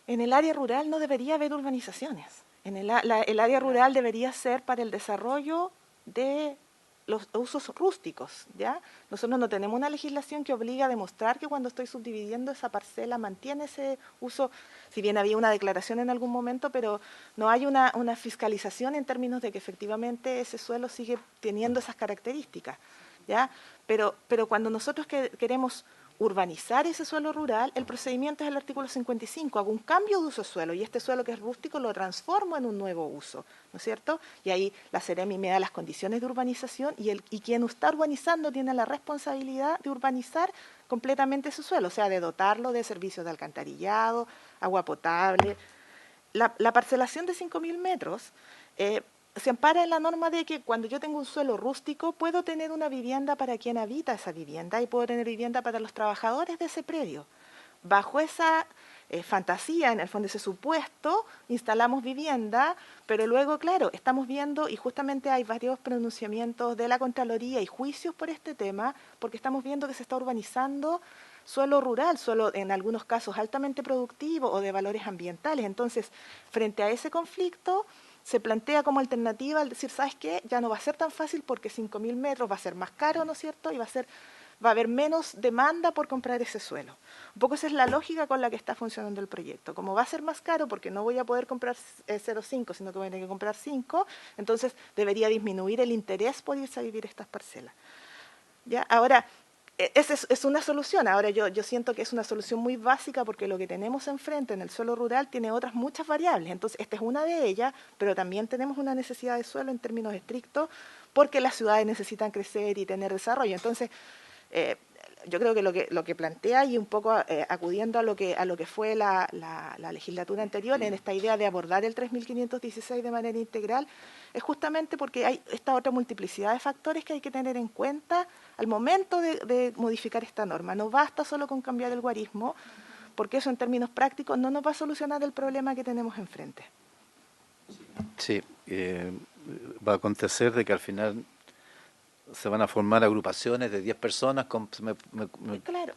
En el área rural no debería haber urbanizaciones. El área rural debería ser para el desarrollo de los usos rústicos, ¿ya? Nosotros no tenemos una legislación que obliga a demostrar que cuando estoy subdividiendo esa parcela mantiene ese uso, si bien había una declaración en algún momento, pero no hay una fiscalización en términos de que efectivamente ese suelo sigue teniendo esas características, ¿ya? Pero cuando nosotros queremos urbanizar ese suelo rural, el procedimiento es el artículo 55. Hago un cambio de uso de suelo y este suelo que es rústico lo transformo en un nuevo uso, ¿no es cierto? Y ahí la Seremi me da las condiciones de urbanización y quien está urbanizando tiene la responsabilidad de urbanizar completamente ese suelo, o sea, de dotarlo de servicios de alcantarillado, agua potable. La parcelación de 5.000 metros se ampara en la norma de que cuando yo tengo un suelo rústico puedo tener una vivienda para quien habita esa vivienda y puedo tener vivienda para los trabajadores de ese predio. Bajo esa fantasía, en el fondo ese supuesto, instalamos vivienda, pero luego, claro, estamos viendo, y justamente hay varios pronunciamientos de la Contraloría y juicios por este tema, porque estamos viendo que se está urbanizando suelo rural, suelo en algunos casos altamente productivo o de valores ambientales. Entonces, frente a ese conflicto, se plantea como alternativa al decir, ¿sabes qué? Ya no va a ser tan fácil porque 5.000 metros va a ser más caro, ¿no es cierto? Y va a haber menos demanda por comprar ese suelo. Un poco esa es la lógica con la que está funcionando el proyecto. Como va a ser más caro porque no voy a poder comprar 0,5, sino que voy a tener que comprar 5, entonces debería disminuir el interés por irse a vivir estas parcelas. ¿Ya? Ahora, esa es una solución. Ahora yo siento que es una solución muy básica porque lo que tenemos enfrente en el suelo rural tiene otras muchas variables. Entonces, esta es una de ellas, pero también tenemos una necesidad de suelo en términos estrictos porque las ciudades necesitan crecer y tener desarrollo. Entonces, yo creo que lo que plantea, y un poco acudiendo a lo que fue la legislatura anterior, en esta idea de abordar el 3.516 de manera integral, es justamente porque hay esta otra multiplicidad de factores que hay que tener en cuenta al momento de modificar esta norma. No basta solo con cambiar el guarismo, porque eso en términos prácticos no nos va a solucionar el problema que tenemos enfrente. Sí, va a acontecer de que al final se van a formar agrupaciones de 10 personas, Claro.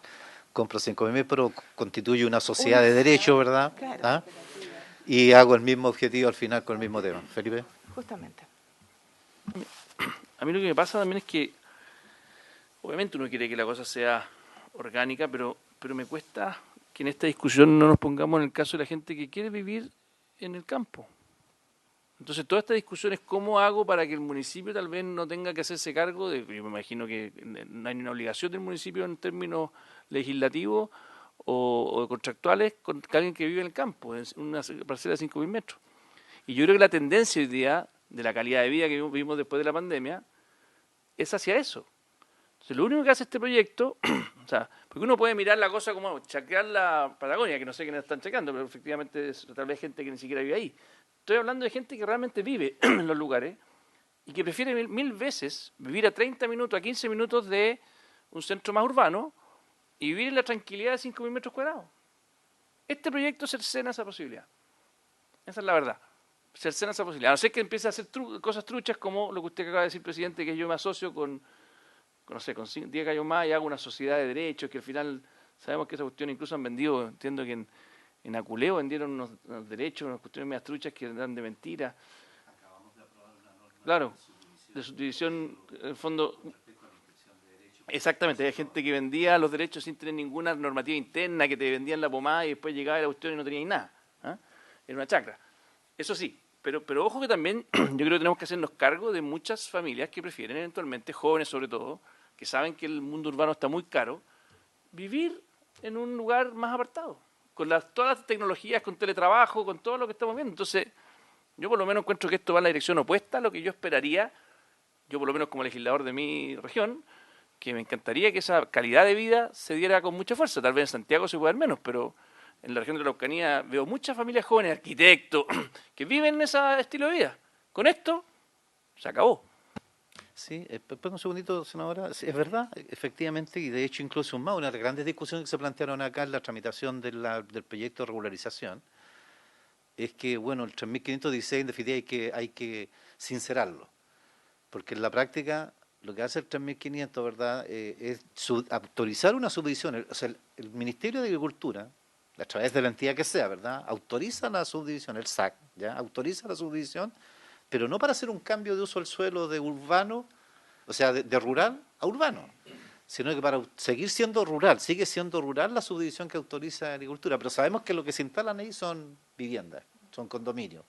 compro 5.000, pero constituye una sociedad de derecho, ¿verdad? Claro. ¿Ah? Y hago el mismo objetivo al final con el mismo tema. Felipe. Justamente. A mí lo que me pasa también es que, obviamente uno quiere que la cosa sea orgánica, pero me cuesta que en esta discusión no nos pongamos en el caso de la gente que quiere vivir en el campo. Entonces, toda esta discusión es cómo hago para que el municipio tal vez no tenga que hacerse cargo de, yo me imagino que no hay ninguna obligación del municipio en términos legislativos o contractuales con alguien que vive en el campo, en una parcela de 5.000 metros. Y yo creo que la tendencia hoy día de la calidad de vida que vivimos después de la pandemia es hacia eso. Entonces, lo único que hace este proyecto, o sea, porque uno puede mirar la cosa como chaquear la Patagonia, que no sé quiénes están checando, pero efectivamente es tal vez gente que ni siquiera vive ahí. Estoy hablando de gente que realmente vive en los lugares y que prefiere mil veces vivir a 30 minutos, a 15 minutos de un centro más urbano y vivir en la tranquilidad de 5.000 metros cuadrados. Este proyecto cercena esa posibilidad. Esa es la verdad. Cercena esa posibilidad. A no ser que empiece a hacer cosas truchas como lo que usted acaba de decir, presidente, que yo me asocio con 10 gallos más y hago una sociedad de derechos que al final sabemos que esa cuestión incluso han vendido, entiendo que en Aculeo vendieron unos derechos, unas cuestiones medias truchas que eran de mentira. Acabamos de aprobar una norma, claro, de subdivisión, en el fondo. Exactamente, hay gente que vendía los derechos sin tener ninguna normativa interna, que te vendían la pomada y después llegaba la cuestión y no tenías nada. ¿Ah? Era una chacra. Eso sí, pero ojo que también yo creo que tenemos que hacernos cargo de muchas familias que prefieren eventualmente, jóvenes sobre todo, que saben que el mundo urbano está muy caro, vivir en un lugar más apartado, con todas las tecnologías, con teletrabajo, con todo lo que estamos viendo. Entonces, yo por lo menos encuentro que esto va en la dirección opuesta a lo que yo esperaría, yo por lo menos como legislador de mi región, que me encantaría que esa calidad de vida se diera con mucha fuerza. Tal vez en Santiago se puede dar menos, pero en la región de la Araucanía veo muchas familias jóvenes, arquitectos, que viven en ese estilo de vida. Con esto, se acabó. Sí, un segundito, senadora. Sí, es verdad, efectivamente, y de hecho incluso una de las grandes discusiones que se plantearon acá en la tramitación del proyecto de regularización es que, bueno, el 3.516 en definitiva hay que sincerarlo, porque en la práctica lo que hace el 3.500, ¿verdad?, es autorizar una subdivisión. O sea, el Ministerio de Agricultura, a través de la entidad que sea, ¿verdad?, autoriza la subdivisión, el SAC, ¿ya?, autoriza la subdivisión, pero no para hacer un cambio de uso del suelo de urbano, o sea, de rural a urbano, sino que para seguir siendo rural, sigue siendo rural la subdivisión que autoriza la agricultura, pero sabemos que lo que se instalan ahí son viviendas, son condominios.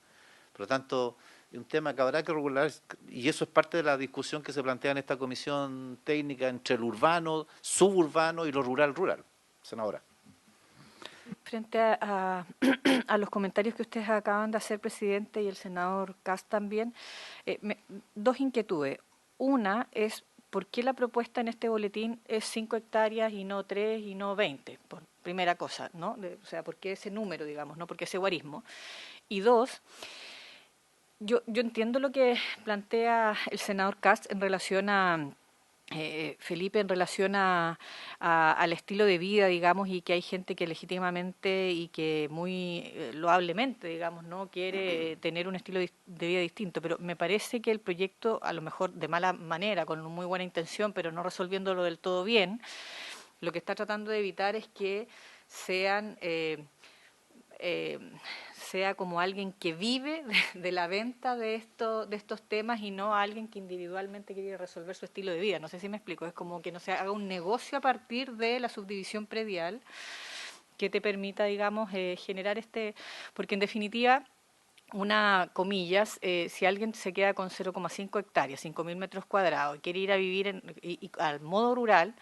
Por lo tanto, Es un tema que habrá que regular, y eso es parte de la discusión que se plantea en esta comisión técnica entre el urbano, suburbano y lo rural. Senadora. Frente a los comentarios que ustedes acaban de hacer, presidente, y el senador Kast también, dos inquietudes. Una es, ¿por qué la propuesta en este boletín es 5 hectáreas y no 3 y no 20? Por primera cosa, ¿no? O sea, ¿por qué ese número, digamos, no? ¿Por qué ese guarismo? Y dos, yo entiendo lo que plantea el senador Kast en relación a Felipe, en relación al estilo de vida, digamos, y que hay gente que legítimamente y que muy loablemente, digamos, no quiere tener un estilo de vida distinto, pero me parece que el proyecto, a lo mejor de mala manera, con muy buena intención, pero no resolviéndolo del todo bien, lo que está tratando de evitar es que sean sea como alguien que vive de la venta de estos temas y no alguien que individualmente quiere resolver su estilo de vida. No sé si me explico, es como que no se haga un negocio a partir de la subdivisión predial que te permita, digamos, generar porque en definitiva, comillas, si alguien se queda con 0,5 hectáreas, 5.000 metros cuadrados, y quiere ir a vivir al modo rural,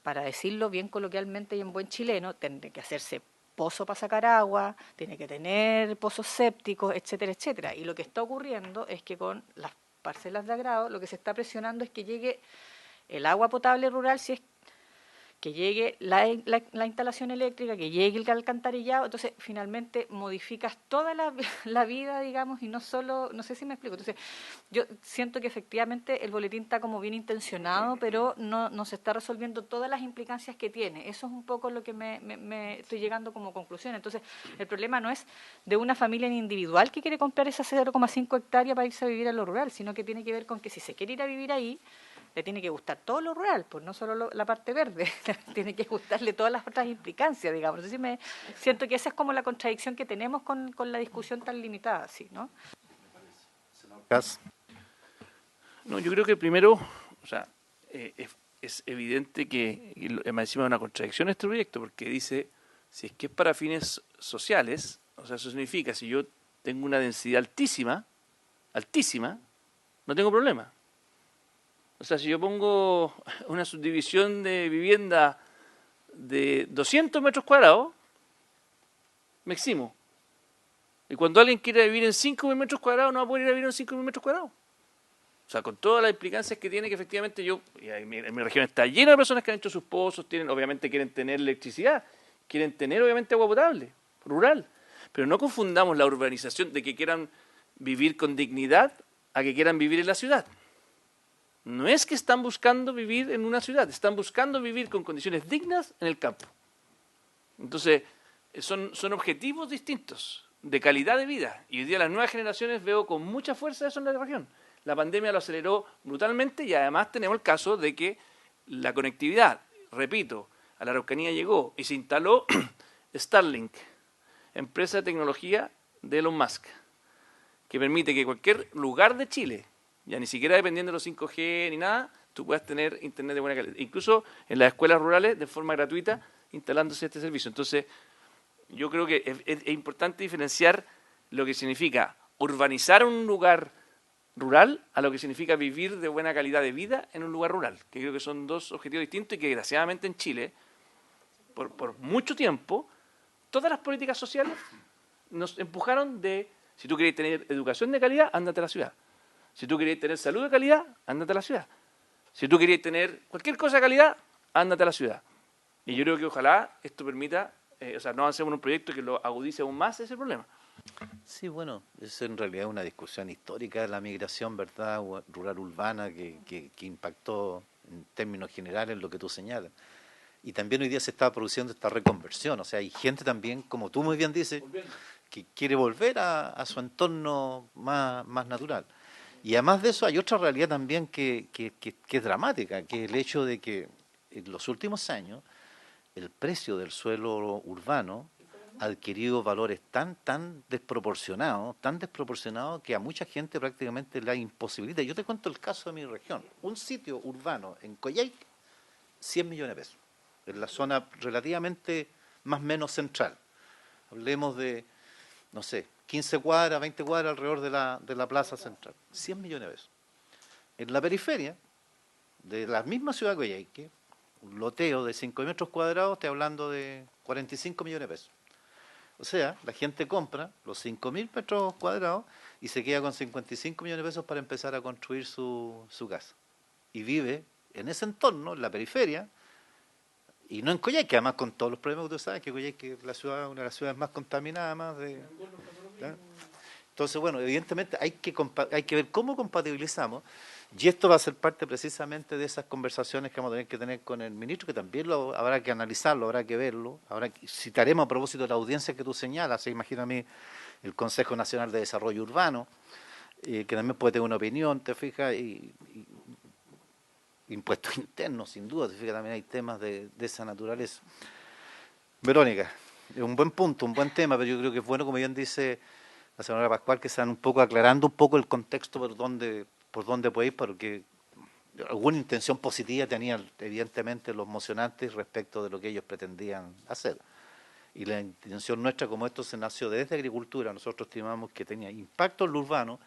para decirlo bien coloquialmente y en buen chileno, tendrá que hacerse pozo para sacar agua, tiene que tener pozos sépticos, etcétera, etcétera. Y lo que está ocurriendo es que con las parcelas de agrado lo que se está presionando es que llegue el agua potable rural, si es que llegue la instalación eléctrica, que llegue el alcantarillado, entonces finalmente modificas toda la vida, digamos, y no solo, no sé si me explico. Entonces, yo siento que efectivamente el boletín está como bien intencionado, pero no se está resolviendo todas las implicancias que tiene. Eso es un poco lo que me estoy llegando como conclusión. Entonces, el problema no es de una familia individual que quiere comprar esas 0,5 hectáreas para irse a vivir a lo rural, sino que tiene que ver con que si se quiere ir a vivir ahí, le tiene que gustar todo lo rural, pues no solo la parte verde, tiene que gustarle todas las otras implicancias, digamos. Entonces siento que esa es como la contradicción que tenemos con la discusión tan limitada, ¿sí, no? No, yo creo que primero, o sea, es evidente que más encima de una contradicción este proyecto, porque dice, si es que es para fines sociales, o sea, eso significa, si yo tengo una densidad altísima, no tengo problema. O sea, si yo pongo una subdivisión de vivienda de 200 metros cuadrados, me eximo. Y cuando alguien quiere vivir en 5.000 metros cuadrados, no va a poder ir a vivir en 5.000 metros cuadrados. O sea, con todas las implicancias que tiene, que efectivamente en mi región está llena de personas que han hecho sus pozos, obviamente quieren tener electricidad, quieren tener obviamente agua potable, rural. Pero no confundamos la urbanización de que quieran vivir con dignidad a que quieran vivir en la ciudad. No es que están buscando vivir en una ciudad, están buscando vivir con condiciones dignas en el campo. Entonces, son objetivos distintos, de calidad de vida. Y hoy día las nuevas generaciones veo con mucha fuerza eso en la región. La pandemia lo aceleró brutalmente y además tenemos el caso de que la conectividad, repito, a la Araucanía llegó y se instaló Starlink, empresa de tecnología de Elon Musk, que permite que cualquier lugar de Chile, ya ni siquiera dependiendo de los 5G ni nada, tú puedas tener internet de buena calidad. Incluso en las escuelas rurales, de forma gratuita, instalándose este servicio. Entonces, yo creo que es importante diferenciar lo que significa urbanizar un lugar rural a lo que significa vivir de buena calidad de vida en un lugar rural, que creo que son dos objetivos distintos y que desgraciadamente en Chile, por mucho tiempo, todas las políticas sociales nos empujaron si tú querías tener educación de calidad, ándate a la ciudad. Si tú querías tener salud de calidad, ándate a la ciudad. Si tú querías tener cualquier cosa de calidad, ándate a la ciudad. Y yo creo que ojalá esto permita, no avancemos en un proyecto que lo agudice aún más ese problema. Sí, bueno, es en realidad una discusión histórica de la migración, ¿verdad?, rural-urbana que impactó en términos generales lo que tú señalas. Y también hoy día se está produciendo esta reconversión, o sea, hay gente también, como tú muy bien dices, que quiere volver a su entorno más natural. Y además de eso hay otra realidad también que es dramática, que es el hecho de que en los últimos años el precio del suelo urbano ha adquirido valores tan desproporcionados que a mucha gente prácticamente la imposibilita. Yo te cuento el caso de mi región. Un sitio urbano en Coyhaique, 100 millones de pesos, en la zona relativamente más o menos central. Hablemos de, no sé, 15 cuadras, 20 cuadras alrededor de la plaza central. 100 millones de pesos. En la periferia de la misma ciudad de Coyhaique, un loteo de 5 metros cuadrados, estoy hablando de 45 millones de pesos. O sea, la gente compra los 5.000 metros cuadrados y se queda con 55 millones de pesos para empezar a construir su casa. Y vive en ese entorno, en la periferia, y no en Coyhaique, además con todos los problemas que tú sabes, que Coyhaique es la ciudad, una de las ciudades más contaminadas, más de... ¿ya? Entonces, bueno, evidentemente hay que ver cómo compatibilizamos, y esto va a ser parte precisamente de esas conversaciones que vamos a tener que tener con el ministro, que también habrá que analizarlo, habrá que verlo, citaremos a propósito de la audiencia que tú señalas, imagino a mí el Consejo Nacional de Desarrollo Urbano, que también puede tener una opinión, te fijas, y impuestos internos, sin duda, te fijas, también hay temas de esa naturaleza. Verónica, es un buen punto, un buen tema, pero yo creo que es bueno, como bien dice la señora Pascual, que sean un poco aclarando un poco el contexto por donde puede ir, porque alguna intención positiva tenían evidentemente los mocionantes respecto de lo que ellos pretendían hacer. Y la intención nuestra, como esto se nació desde agricultura, nosotros estimamos que tenía impacto en lo urbano,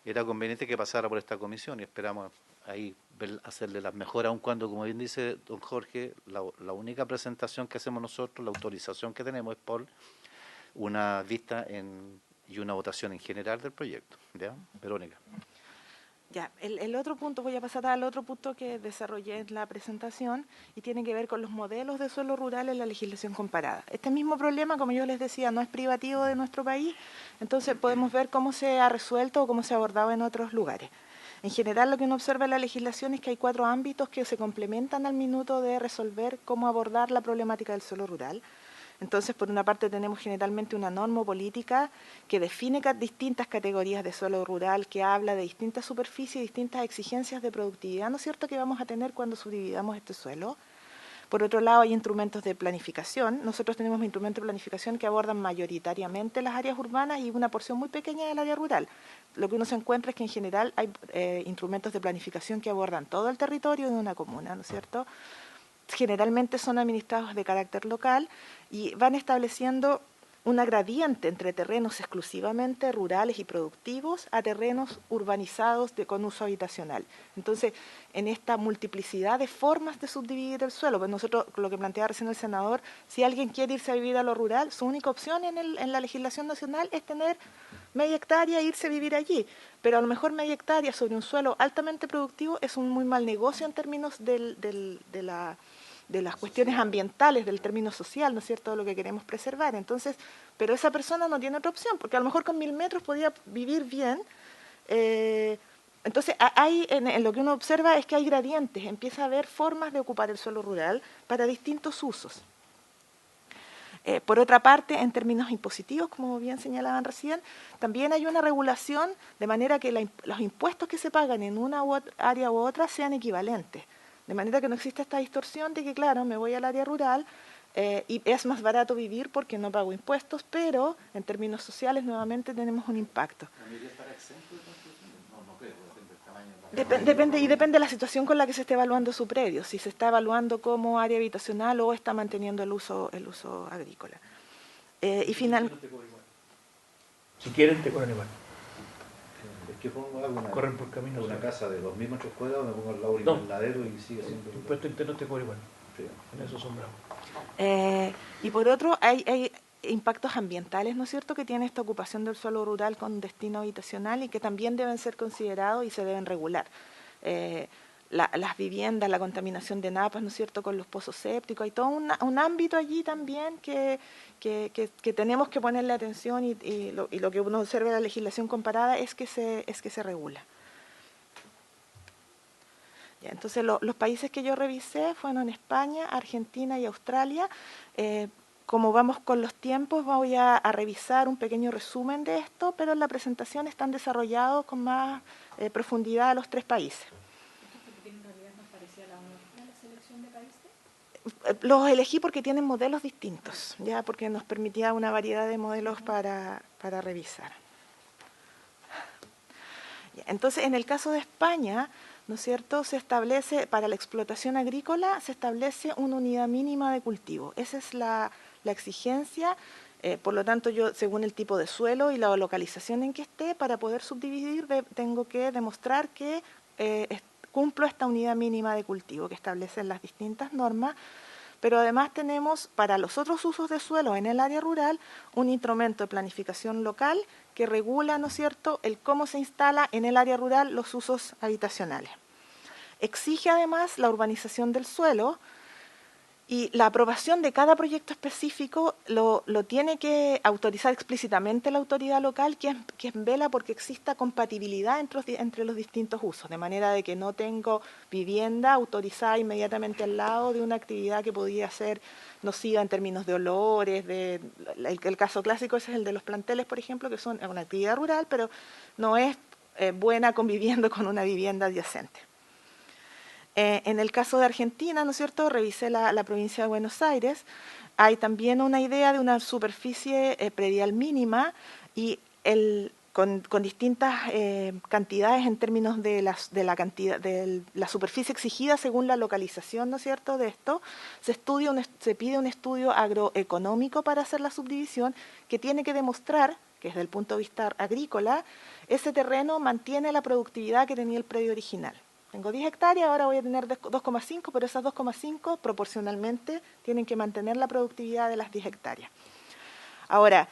era conveniente que pasara por esta comisión y esperamos ahí hacerle las mejoras, aun cuando, como bien dice don Jorge, la única presentación que hacemos nosotros, la autorización que tenemos es por una vista y una votación en general del proyecto. ¿Ya? Verónica. Ya, el otro punto, voy a pasar al otro punto que desarrollé en la presentación y tiene que ver con los modelos de suelo rural en la legislación comparada. Este mismo problema, como yo les decía, no es privativo de nuestro país, entonces podemos ver cómo se ha resuelto o cómo se ha abordado en otros lugares. En general, lo que uno observa en la legislación es que hay 4 ámbitos que se complementan al minuto de resolver cómo abordar la problemática del suelo rural. Entonces, por una parte tenemos generalmente una norma política que define distintas categorías de suelo rural, que habla de distintas superficies, distintas exigencias de productividad, ¿no es cierto?, que vamos a tener cuando subdividamos este suelo. Por otro lado, hay instrumentos de planificación. Nosotros tenemos instrumentos de planificación que abordan mayoritariamente las áreas urbanas y una porción muy pequeña del área rural. Lo que uno se encuentra es que en general hay instrumentos de planificación que abordan todo el territorio de una comuna, ¿no es cierto?, generalmente son administrados de carácter local y van estableciendo una gradiente entre terrenos exclusivamente rurales y productivos a terrenos urbanizados con uso habitacional. Entonces, en esta multiplicidad de formas de subdividir el suelo, pues nosotros, lo que planteaba recién el senador, si alguien quiere irse a vivir a lo rural, su única opción en la legislación nacional es tener media hectárea e irse a vivir allí, pero a lo mejor media hectárea sobre un suelo altamente productivo es un muy mal negocio en términos de las cuestiones ambientales, del término social, ¿no es cierto?, de lo que queremos preservar. Entonces, pero esa persona no tiene otra opción, porque a lo mejor con 1.000 metros podía vivir bien. Entonces, en lo que uno observa es que hay gradientes, empieza a haber formas de ocupar el suelo rural para distintos usos. Por otra parte, en términos impositivos, como bien señalaban recién, también hay una regulación de manera que los impuestos que se pagan en una área u otra sean equivalentes. De manera que no existe esta distorsión de que, claro, me voy al área rural y es más barato vivir porque no pago impuestos, pero en términos sociales nuevamente tenemos un impacto. Depende de la situación con la que se esté evaluando su predio, si se está evaluando como área habitacional o está manteniendo el uso agrícola. Y finalmente... Si quieren, te cobran igual. Es que pongo Corren por camino. una casa de 2.000 metros cuadrados, me pongo al lado del invernadero y sigue siendo... El impuesto interno te cobra igual. Sí. En eso son bravos. Y por otro, hay impactos ambientales, ¿no es cierto?, que tiene esta ocupación del suelo rural con destino habitacional y que también deben ser considerados y se deben regular. Las viviendas, la contaminación de napas, ¿no es cierto?, con los pozos sépticos, hay todo un ámbito allí también que tenemos que ponerle atención y lo que uno observa en la legislación comparada es que se regula. Ya, entonces, los países que yo revisé fueron España, Argentina y Australia. Como vamos con los tiempos, voy a revisar un pequeño resumen de esto, pero en la presentación están desarrollados con más profundidad los 3 países. ¿En realidad nos parecía la única la selección de países? Los elegí porque tienen modelos distintos, ya porque nos permitía una variedad de modelos para revisar. Entonces, en el caso de España, ¿no es cierto?, se establece, para la explotación agrícola, se establece una unidad mínima de cultivo. Esa es la exigencia. Por lo tanto, yo, según el tipo de suelo y la localización en que esté, para poder subdividir, tengo que demostrar que cumplo esta unidad mínima de cultivo que establecen las distintas normas. Pero además tenemos para los otros usos de suelo en el área rural un instrumento de planificación local que regula, ¿no es cierto?, el cómo se instala en el área rural los usos habitacionales. Exige además la urbanización del suelo y la aprobación de cada proyecto específico lo tiene que autorizar explícitamente la autoridad local, que vela porque exista compatibilidad entre los distintos usos, de manera de que no tengo vivienda autorizada inmediatamente al lado de una actividad que podría ser nociva en términos de olores. El caso clásico es el de los planteles, por ejemplo, que son una actividad rural, pero no es buena conviviendo con una vivienda adyacente. En el caso de Argentina, ¿no es cierto?, revisé la provincia de Buenos Aires, hay también una idea de una superficie predial mínima y con distintas cantidades en términos de la superficie exigida según la localización, ¿no es cierto?, de esto. Se pide un estudio agroeconómico para hacer la subdivisión que tiene que demostrar que desde el punto de vista agrícola, ese terreno mantiene la productividad que tenía el predio original. Tengo 10 hectáreas, ahora voy a tener 2,5, pero esas 2,5 proporcionalmente tienen que mantener la productividad de las 10 hectáreas. Ahora,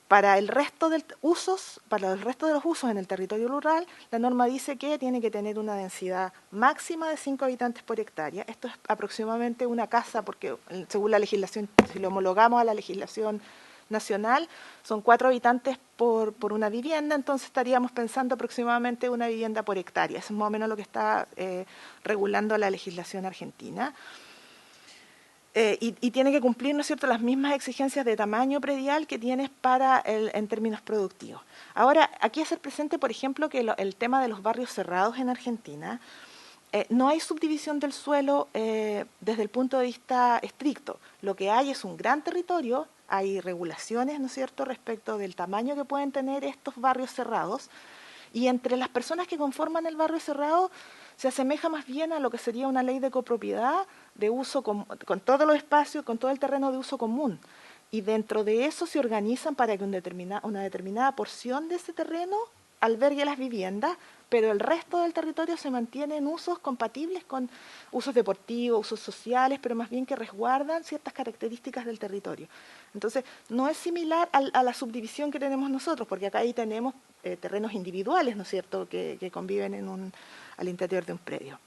para el resto de los usos en el territorio rural, la norma dice que tiene que tener una densidad máxima de 5 habitantes por hectárea. Esto es aproximadamente una casa, porque según la legislación, si lo homologamos a la legislación nacional, son 4 habitantes por una vivienda, entonces estaríamos pensando aproximadamente una vivienda por hectárea. Eso es más o menos lo que está regulando la legislación argentina. Y tiene que cumplir, ¿no es cierto?, las mismas exigencias de tamaño predial que tienes en términos productivos. Ahora, aquí hacer presente, por ejemplo, que el tema de los barrios cerrados en Argentina, no hay subdivisión del suelo desde el punto de vista estricto. Lo que hay es un gran territorio, hay regulaciones, ¿no es cierto?, respecto del tamaño que pueden tener estos barrios cerrados, y entre las personas que conforman el barrio cerrado se asemeja más bien a lo que sería una ley de copropiedad de uso con todos los espacios, con todo el terreno de uso común. Y dentro de eso se organizan para que una determinada porción de ese terreno albergue las viviendas, pero el resto del territorio se mantiene en usos compatibles con usos deportivos, usos sociales, pero más bien que resguardan ciertas características del territorio. Entonces, no es similar a la subdivisión que tenemos nosotros, porque acá ahí tenemos terrenos individuales, ¿no es cierto?, que conviven al interior de un predio.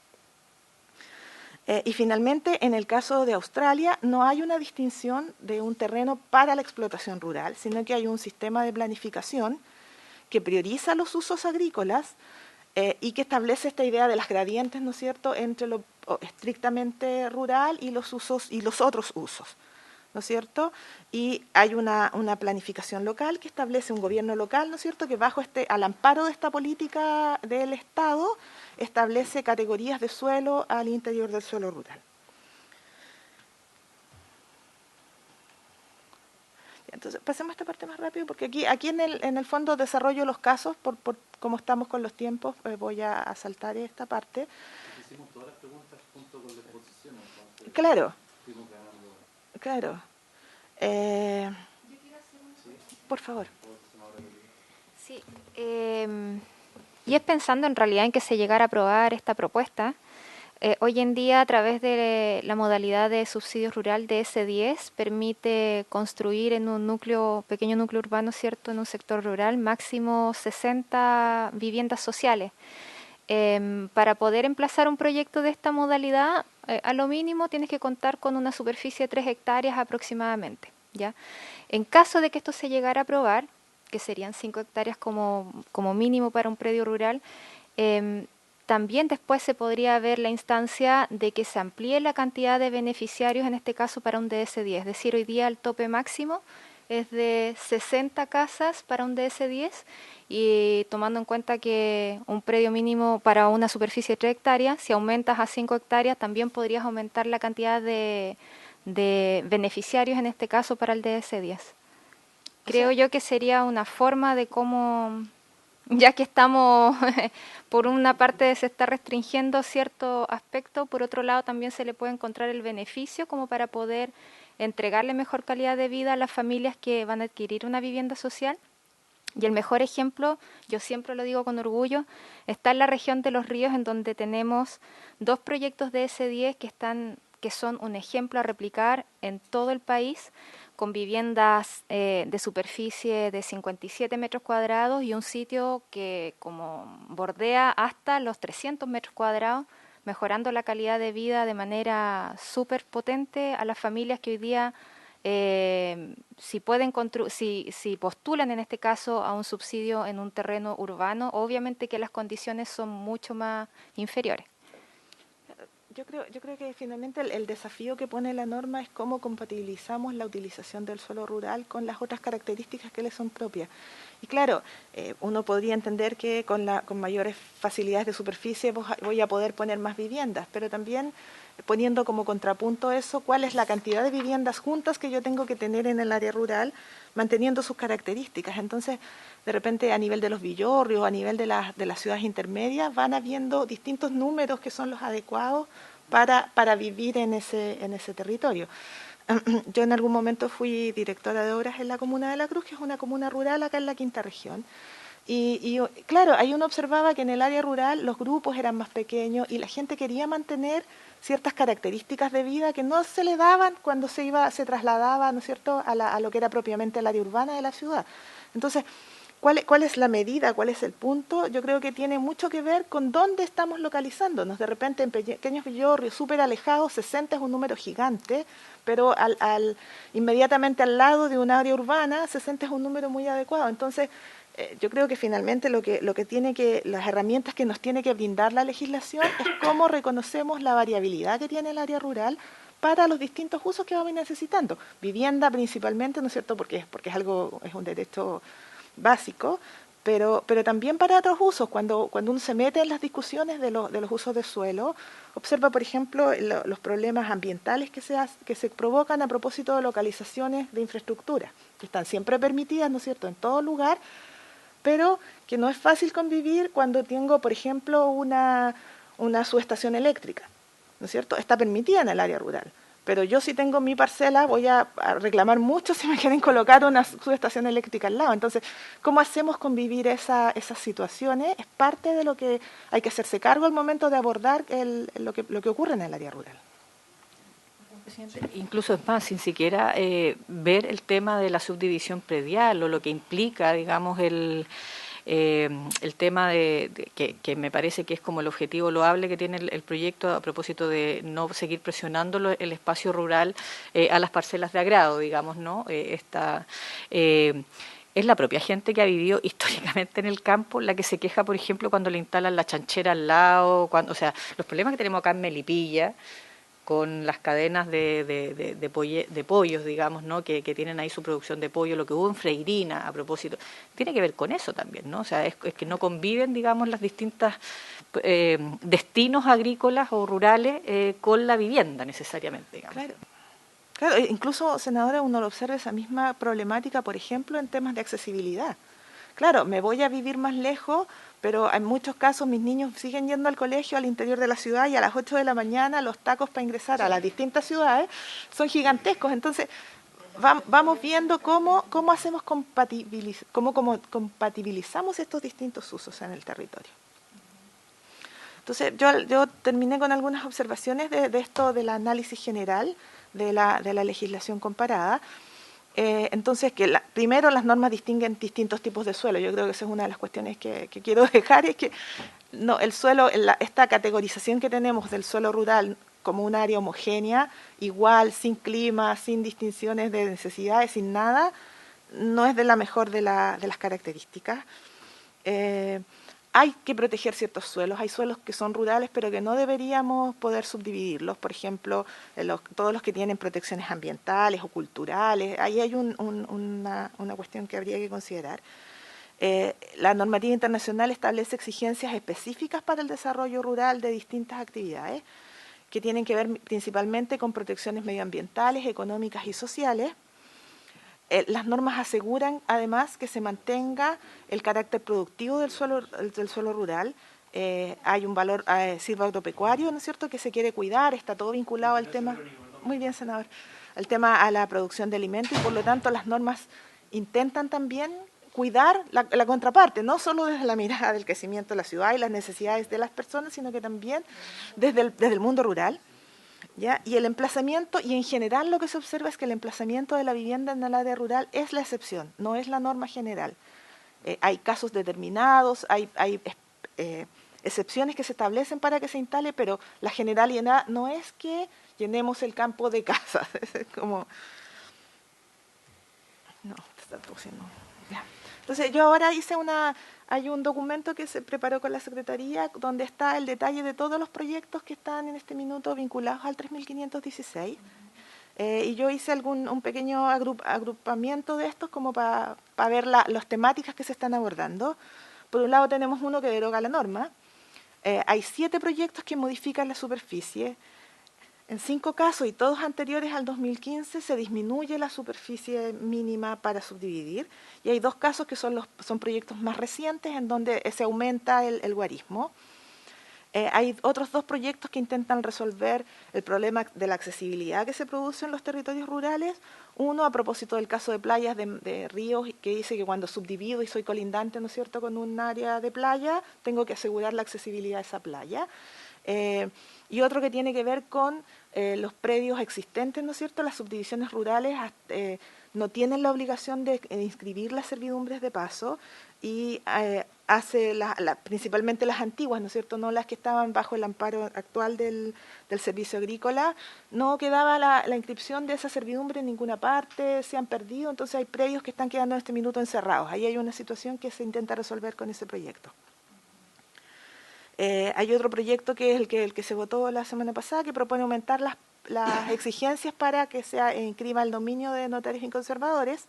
Y finalmente, en el caso de Australia, no hay una distinción de un terreno para la explotación rural, sino que hay un sistema de planificación que prioriza los usos agrícolas y que establece esta idea de las gradientes, ¿no es cierto?, entre lo estrictamente rural y los usos y los otros usos, ¿no es cierto? Y hay una planificación local que establece un gobierno local, ¿no es cierto?, que al amparo de esta política del Estado establece categorías de suelo al interior del suelo rural. Entonces, pasemos a esta parte más rápido, porque aquí en el fondo desarrollo los casos, por como estamos con los tiempos, voy a saltar esta parte. Hicimos todas las preguntas junto con la exposición, entonces. Claro. Fuimos ganando. Claro. Por favor. Sí. Y es pensando en realidad en que se llegara a aprobar esta propuesta. Hoy en día, a través de la modalidad de subsidio rural de DS10, permite construir en un pequeño núcleo urbano, ¿cierto?, en un sector rural, máximo 60 viviendas sociales. Para poder emplazar un proyecto de esta modalidad, a lo mínimo tienes que contar con una superficie de 3 hectáreas aproximadamente, ¿ya? En caso de que esto se llegara a aprobar, que serían 5 hectáreas como mínimo para un predio rural, también después se podría ver la instancia de que se amplíe la cantidad de beneficiarios, en este caso para un DS10. Es decir, hoy día el tope máximo es de 60 casas para un DS10 y tomando en cuenta que un predio mínimo para una superficie de 3 hectáreas, si aumentas a 5 hectáreas también podrías aumentar la cantidad de beneficiarios, en este caso para el DS10. Creo yo que sería una forma de cómo ya que estamos, por una parte se está restringiendo cierto aspecto, por otro lado también se le puede encontrar el beneficio como para poder entregarle mejor calidad de vida a las familias que van a adquirir una vivienda social. Y el mejor ejemplo, yo siempre lo digo con orgullo, está en la región de Los Ríos, en donde tenemos 2 proyectos de S10 que son un ejemplo a replicar en todo el país, con viviendas de superficie de 57 metros cuadrados y un sitio que como bordea hasta los 300 metros cuadrados, mejorando la calidad de vida de manera súper potente a las familias que hoy día si postulan en este caso a un subsidio en un terreno urbano, obviamente que las condiciones son mucho más inferiores. Yo creo que finalmente el desafío que pone la norma es cómo compatibilizamos la utilización del suelo rural con las otras características que le son propias. Y claro, uno podría entender que con mayores facilidades de superficie voy a poder poner más viviendas, pero también poniendo como contrapunto eso, cuál es la cantidad de viviendas juntas que yo tengo que tener en el área rural, manteniendo sus características. Entonces, de repente a nivel de los villorrios, a nivel de las ciudades intermedias, van habiendo distintos números que son los adecuados para vivir en ese territorio. Yo en algún momento fui directora de obras en la comuna de La Cruz, que es una comuna rural acá en la quinta región. Y claro, ahí uno observaba que en el área rural los grupos eran más pequeños y la gente quería mantener ciertas características de vida que no se le daban cuando se trasladaba, ¿no es cierto?, a lo que era propiamente el área urbana de la ciudad. Entonces, ¿cuál es la medida? ¿Cuál es el punto? Yo creo que tiene mucho que ver con dónde estamos localizándonos. De repente en pequeños villorrios súper alejados, 60 es un número gigante, pero inmediatamente al lado de un área urbana, 60 es un número muy adecuado. Entonces, yo creo que finalmente las herramientas que nos tiene que brindar la legislación es cómo reconocemos la variabilidad que tiene el área rural para los distintos usos que vamos necesitando. Vivienda principalmente, ¿no es cierto?, porque es un derecho básico, pero también para otros usos. Cuando uno se mete en las discusiones de los usos de suelo, observa, por ejemplo, los problemas ambientales que se provocan a propósito de localizaciones de infraestructura, que están siempre permitidas, ¿no es cierto?, en todo lugar, pero que no es fácil convivir cuando tengo, por ejemplo, una subestación eléctrica, ¿no es cierto? Está permitida en el área rural, pero yo si tengo mi parcela voy a reclamar mucho si me quieren colocar una subestación eléctrica al lado. Entonces, ¿cómo hacemos convivir esas situaciones? Es parte de lo que hay que hacerse cargo al momento de abordar lo que ocurre en el área rural. Incluso es más, sin siquiera ver el tema de la subdivisión predial o lo que implica, digamos, el tema que me parece que es como el objetivo loable que tiene el proyecto a propósito de no seguir presionando el espacio rural a las parcelas de agrado, digamos, ¿no? Es la propia gente que ha vivido históricamente en el campo la que se queja, por ejemplo, cuando le instalan la chanchera al lado, o sea, los problemas que tenemos acá en Melipilla, con las cadenas de pollos, digamos, ¿no?, que tienen ahí su producción de pollo, lo que hubo en Freirina, a propósito, tiene que ver con eso también, ¿no? O sea, es que no conviven, digamos, las distintas destinos agrícolas o rurales con la vivienda necesariamente, digamos. Claro, incluso, senadora, uno lo observa esa misma problemática, por ejemplo, en temas de accesibilidad. Claro, me voy a vivir más lejos, pero en muchos casos mis niños siguen yendo al colegio al interior de la ciudad y a las 8 de la mañana los tacos para ingresar a las distintas ciudades son gigantescos. Entonces, vamos viendo cómo compatibilizamos estos distintos usos en el territorio. Entonces, yo terminé con algunas observaciones de esto del análisis general de la legislación comparada. Entonces, primero las normas distinguen distintos tipos de suelo. Yo creo que esa es una de las cuestiones que quiero dejar, es que el suelo, esta categorización que tenemos del suelo rural como un área homogénea, igual, sin clima, sin distinciones de necesidades, sin nada, no es de la mejor de las características. Hay que proteger ciertos suelos, hay suelos que son rurales pero que no deberíamos poder subdividirlos, por ejemplo, todos los que tienen protecciones ambientales o culturales, ahí hay una cuestión que habría que considerar. La normativa internacional establece exigencias específicas para el desarrollo rural de distintas actividades que tienen que ver principalmente con protecciones medioambientales, económicas y sociales. Las normas aseguran además que se mantenga el carácter productivo del suelo rural. Hay un valor silvagropecuario, ¿no es cierto?, que se quiere cuidar, está todo vinculado al tema. Muy bien, senador. El tema a la producción de alimentos y por lo tanto las normas intentan también cuidar la contraparte, no solo desde la mirada del crecimiento de la ciudad y las necesidades de las personas, sino que también desde el mundo rural. ¿Ya? Y el emplazamiento, y en general lo que se observa es que el emplazamiento de la vivienda en el área rural es la excepción, no es la norma general. Hay casos determinados, hay excepciones que se establecen para que se instale, pero la generalidad no es que llenemos el campo de casas. Es como... No, está traduciendo. Ya. Entonces yo ahora hay un documento que se preparó con la Secretaría donde está el detalle de todos los proyectos que están en este minuto vinculados al 3516. Y yo hice un pequeño agrupamiento de estos como para ver las temáticas que se están abordando. Por un lado tenemos uno que deroga la norma. Hay 7 proyectos que modifican la superficie. En 5 casos y todos anteriores al 2015 se disminuye la superficie mínima para subdividir y hay 2 casos que son proyectos más recientes en donde se aumenta el guarismo. Hay otros 2 proyectos que intentan resolver el problema de la accesibilidad que se produce en los territorios rurales. Uno a propósito del caso de playas de ríos que dice que cuando subdivido y soy colindante, ¿no es cierto?, con un área de playa, tengo que asegurar la accesibilidad a esa playa. Y otro que tiene que ver con los predios existentes, ¿no es cierto? Las subdivisiones rurales no tienen la obligación de inscribir las servidumbres de paso y hace principalmente las antiguas, ¿no es cierto?, no las que estaban bajo el amparo actual del servicio agrícola, no quedaba la inscripción de esa servidumbre en ninguna parte, se han perdido, entonces hay predios que están quedando en este minuto encerrados. Ahí hay una situación que se intenta resolver con ese proyecto. Hay otro proyecto que es el que se votó la semana pasada, que propone aumentar las exigencias para que se inscriba el dominio de notarios y conservadores.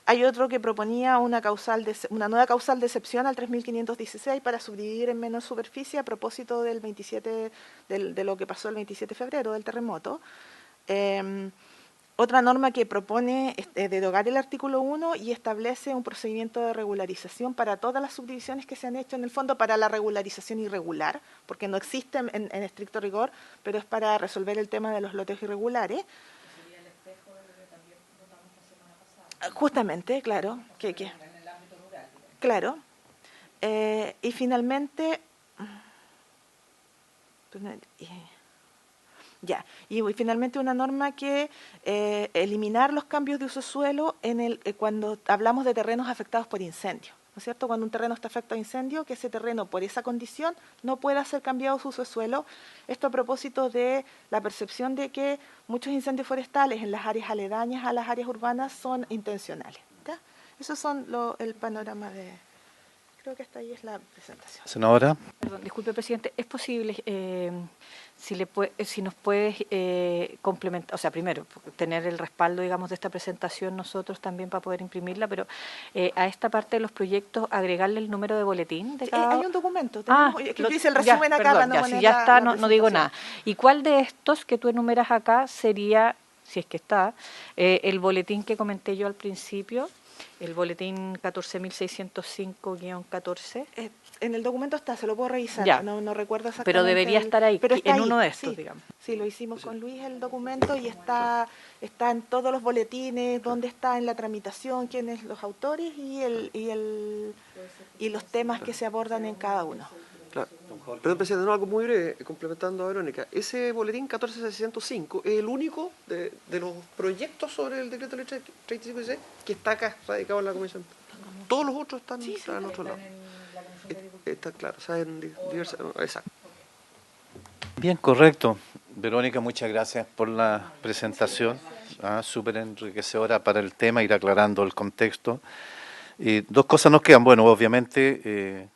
Hay otro que proponía una nueva causal de excepción al 3516 para subdividir en menos superficie a propósito del 27, de lo que pasó el 27 de febrero, del terremoto. Otra norma que propone derogar el artículo 1 y establece un procedimiento de regularización para todas las subdivisiones que se han hecho, en el fondo para la regularización irregular, porque no existe en estricto rigor, pero es para resolver el tema de los lotes irregulares. ¿Sería el espejo de lo que también votamos la semana pasada? Justamente, claro. En el ámbito rural. Claro. Y finalmente... Ya, y finalmente una norma que eliminar los cambios de uso de suelo cuando hablamos de terrenos afectados por incendio, ¿no es cierto? Cuando un terreno está afectado a incendio, que ese terreno por esa condición no pueda ser cambiado su uso de suelo. Esto a propósito de la percepción de que muchos incendios forestales en las áreas aledañas a las áreas urbanas son intencionales. ¿Ya? Esos son el panorama de... Creo que hasta ahí es la presentación. Senadora. Perdón, disculpe, presidente, ¿es posible, si nos puedes complementar, o sea, primero, tener el respaldo, digamos, de esta presentación nosotros también para poder imprimirla, pero a esta parte de los proyectos agregarle el número de boletín de cada... Hay un documento, que yo hice el resumen ya, acá perdón, para no ya, poner si ya está, la no digo nada. ¿Y cuál de estos que tú enumeras acá sería, si es que está, el boletín que comenté yo al principio? El boletín 14.605-14. En el documento está, se lo puedo revisar, ya. No recuerdo exactamente. Pero debería estar ahí, pero está en ahí, uno de estos, sí, digamos. Sí, lo hicimos con Luis el documento y está en todos los boletines, dónde está en la tramitación, quiénes los autores y los temas que se abordan en cada uno. Claro. Perdón, presidente, algo muy breve, complementando a Verónica. Ese boletín 14605 es el único de los proyectos sobre el decreto de ley 3516 que está acá, radicado en la comisión. Todos los otros están en otro lado. Está claro, o sea, en diversas... Exacto. Bien, correcto. Verónica, muchas gracias por la presentación, súper enriquecedora para el tema, ir aclarando el contexto. 2 cosas nos quedan. Bueno, obviamente...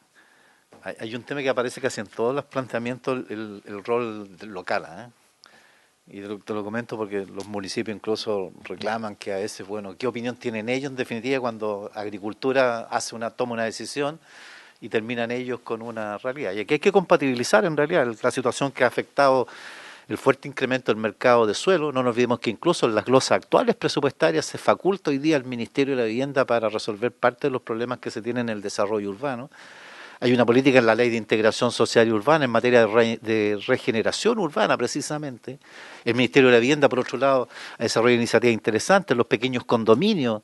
hay un tema que aparece casi en todos los planteamientos, el rol local. Y te lo comento porque los municipios incluso reclaman que a veces, bueno, ¿qué opinión tienen ellos en definitiva cuando Agricultura toma una decisión y terminan ellos con una realidad? Y aquí hay que compatibilizar en realidad la situación que ha afectado el fuerte incremento del mercado de suelo. No nos olvidemos que incluso en las glosas actuales presupuestarias se faculta hoy día al Ministerio de la Vivienda para resolver parte de los problemas que se tienen en el desarrollo urbano. Hay una política en la Ley de Integración Social y Urbana en materia de regeneración urbana, precisamente. El Ministerio de la Vivienda, por otro lado, ha desarrollado iniciativas interesantes, los pequeños condominios.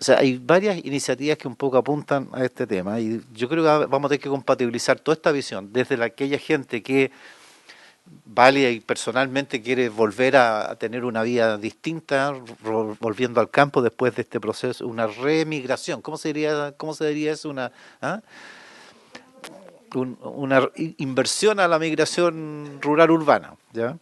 O sea, hay varias iniciativas que un poco apuntan a este tema. Y yo creo que vamos a tener que compatibilizar toda esta visión, desde aquella gente que válida y personalmente quiere volver a tener una vida distinta, volviendo al campo después de este proceso, una remigración. ¿Cómo se diría eso? Una inversión a la migración rural-urbana, ¿ya?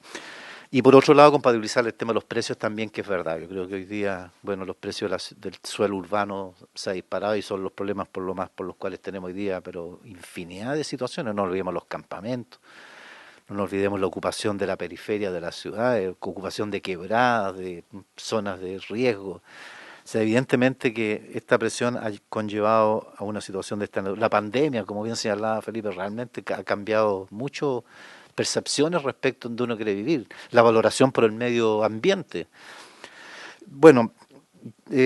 Y por otro lado, compatibilizar el tema de los precios también, que es verdad. Yo creo que hoy día, bueno, los precios del suelo urbano se han disparado y son los problemas por los cuales tenemos hoy día, pero infinidad de situaciones. No olvidemos los campamentos, no nos olvidemos la ocupación de la periferia de las ciudades, ocupación de quebradas, de zonas de riesgo. O sea, evidentemente que esta presión ha conllevado a una situación de esta. La pandemia, como bien señalaba Felipe, realmente ha cambiado mucho percepciones respecto a donde uno quiere vivir, la valoración por el medio ambiente. Bueno,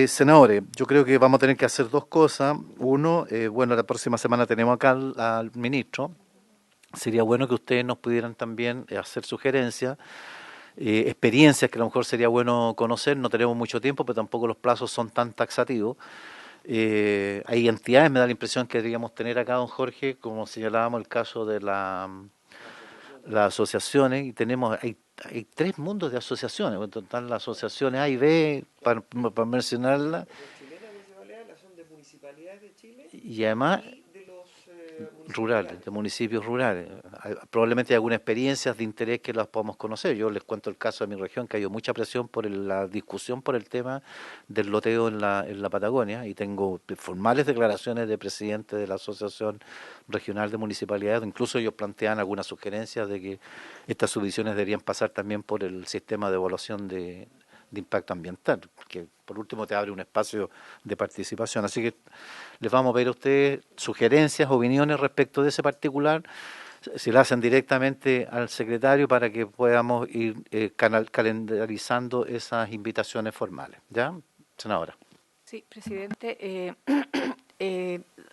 senadores, yo creo que vamos a tener que hacer dos cosas. Uno, bueno, la próxima semana tenemos acá al ministro. Sería bueno que ustedes nos pudieran también hacer sugerencias, experiencias que a lo mejor sería bueno conocer. No tenemos mucho tiempo, pero tampoco los plazos son tan taxativos. Hay entidades, me da la impresión que deberíamos tener acá, don Jorge, como señalábamos el caso de las asociaciones, y hay 3 mundos de asociaciones. En total, las asociaciones A y B, para mencionarlas, son de municipalidades de Chile y además y de los rurales, de municipios rurales. Probablemente hay algunas experiencias de interés que las podamos conocer. Yo les cuento el caso de mi región, que ha habido mucha presión por la discusión por el tema del loteo en la Patagonia, y tengo formales declaraciones de presidente de la Asociación Regional de Municipalidades. Incluso ellos plantean algunas sugerencias de que estas subvenciones deberían pasar también por el sistema de evaluación de impacto ambiental, que por último te abre un espacio de participación. Así que les vamos a pedir a ustedes sugerencias, opiniones respecto de ese particular, si la hacen directamente al secretario para que podamos ir calendarizando esas invitaciones formales. ¿Ya, senadora? Sí, presidente.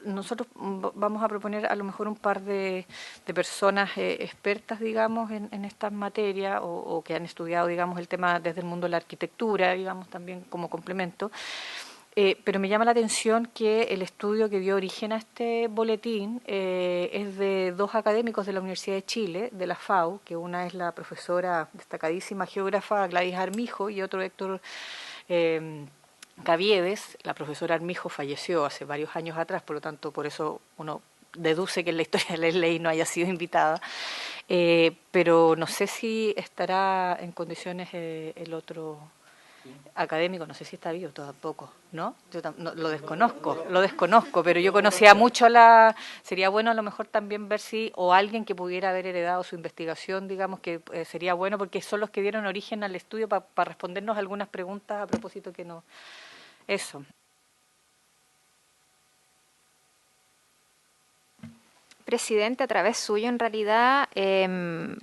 Nosotros vamos a proponer a lo mejor un par de personas expertas, digamos, en estas materias o que han estudiado, digamos, el tema desde el mundo de la arquitectura, digamos, también como complemento. Pero me llama la atención que el estudio que dio origen a este boletín es de 2 académicos de la Universidad de Chile, de la FAU, que una es la profesora destacadísima geógrafa Gladys Armijo y otro Héctor Caviedes. La profesora Armijo falleció hace varios años atrás, por lo tanto, por eso uno deduce que en la historia de la ley no haya sido invitada, pero no sé si estará en condiciones el otro académico, no sé si está vivo tampoco, ¿no? Yo lo desconozco, pero yo conocía mucho sería bueno a lo mejor también ver si, o alguien que pudiera haber heredado su investigación, digamos, que sería bueno, porque son los que dieron origen al estudio para respondernos algunas preguntas a propósito que no. Eso. Presidente, a través suyo, en realidad,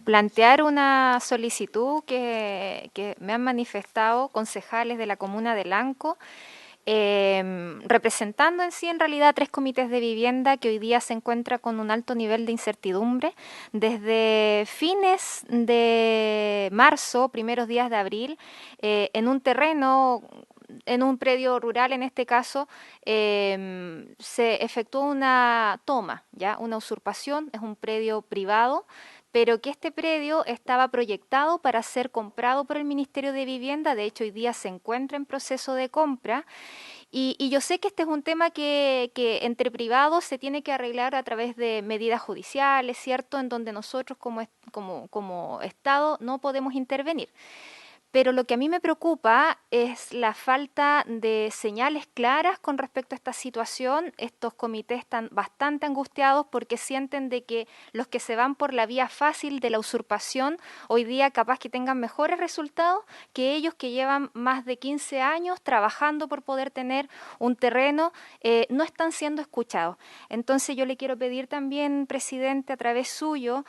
plantear una solicitud que me han manifestado concejales de la comuna de Lanco, representando en sí, en realidad, 3 comités de vivienda que hoy día se encuentran con un alto nivel de incertidumbre. Desde fines de marzo, primeros días de abril, en un terreno, en un predio rural, en este caso, se efectuó una toma, ¿ya? Una usurpación. Es un predio privado, pero que este predio estaba proyectado para ser comprado por el Ministerio de Vivienda. De hecho, hoy día se encuentra en proceso de compra. Y yo sé que este es un tema que entre privados se tiene que arreglar a través de medidas judiciales, ¿cierto?, en donde nosotros como Estado no podemos intervenir. pero lo que a mí me preocupa es la falta de señales claras con respecto a esta situación. Estos comités están bastante angustiados porque sienten de que los que se van por la vía fácil de la usurpación hoy día capaz que tengan mejores resultados que ellos que llevan más de 15 años trabajando por poder tener un terreno, no están siendo escuchados. Entonces yo le quiero pedir también, presidente, a través suyo,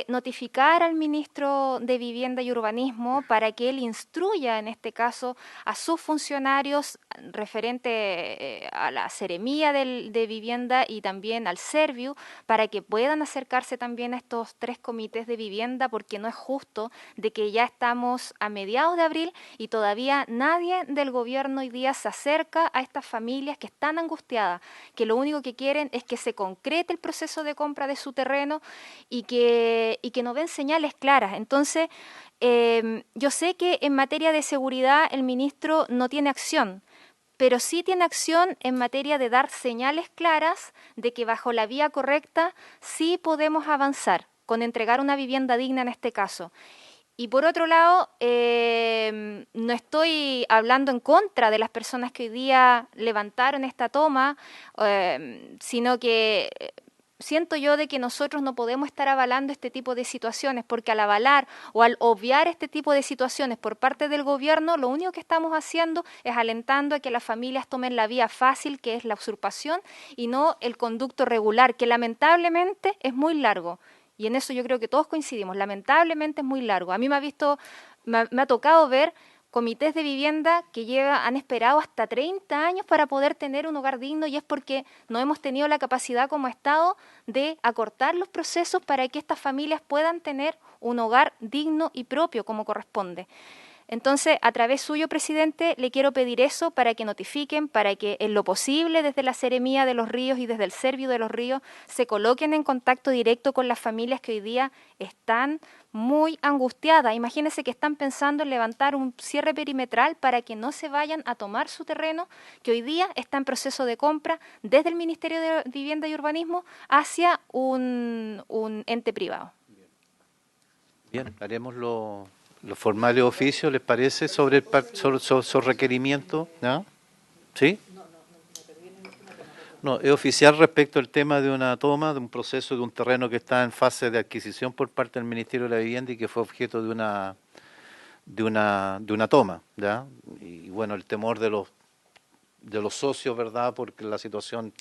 notificar al ministro de Vivienda y Urbanismo para que él instruya en este caso a sus funcionarios referente a la Seremía de Vivienda y también al Serviu para que puedan acercarse también a estos 3 comités de vivienda, porque no es justo de que ya estamos a mediados de abril y todavía nadie del gobierno hoy día se acerca a estas familias que están angustiadas, que lo único que quieren es que se concrete el proceso de compra de su terreno y que no ven señales claras. Entonces, yo sé que en materia de seguridad el ministro no tiene acción, pero sí tiene acción en materia de dar señales claras de que bajo la vía correcta sí podemos avanzar con entregar una vivienda digna en este caso. Y por otro lado, no estoy hablando en contra de las personas que hoy día levantaron esta toma, sino que siento yo de que nosotros no podemos estar avalando este tipo de situaciones, porque al avalar o al obviar este tipo de situaciones por parte del gobierno, lo único que estamos haciendo es alentando a que las familias tomen la vía fácil, que es la usurpación, y no el conducto regular, que lamentablemente es muy largo. Y en eso yo creo que todos coincidimos, lamentablemente es muy largo. A mí me ha tocado ver comités de vivienda que han esperado hasta 30 años para poder tener un hogar digno, y es porque no hemos tenido la capacidad como Estado de acortar los procesos para que estas familias puedan tener un hogar digno y propio como corresponde. Entonces, a través suyo, presidente, le quiero pedir eso para que notifiquen, para que en lo posible desde la Seremía de los Ríos y desde el Serviu de los Ríos se coloquen en contacto directo con las familias que hoy día están muy angustiadas. Imagínense que están pensando en levantar un cierre perimetral para que no se vayan a tomar su terreno, que hoy día está en proceso de compra desde el Ministerio de Vivienda y Urbanismo hacia un ente privado. Bien, haremos los formales oficios, ¿les parece? Sobre el requerimiento, ¿no? ¿Sí? No, es oficial respecto al tema de una toma, de un proceso de un terreno que está en fase de adquisición por parte del Ministerio de la Vivienda y que fue objeto de una toma, ¿ya? Y bueno, el temor de los socios, ¿verdad? Porque la situación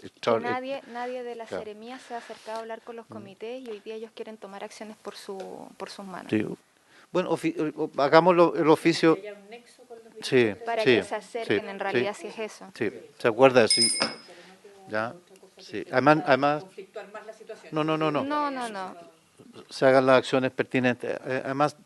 nadie de la Seremía se ha acercado a hablar con los comités y hoy día ellos quieren tomar acciones por sus manos. Sí. Bueno, hagamos el oficio. Sí, para que se acerquen, en realidad, si es eso. Sí, ¿se acuerda? Sí. ¿Ya? Sí. Además, No. Se hagan las acciones pertinentes. Además,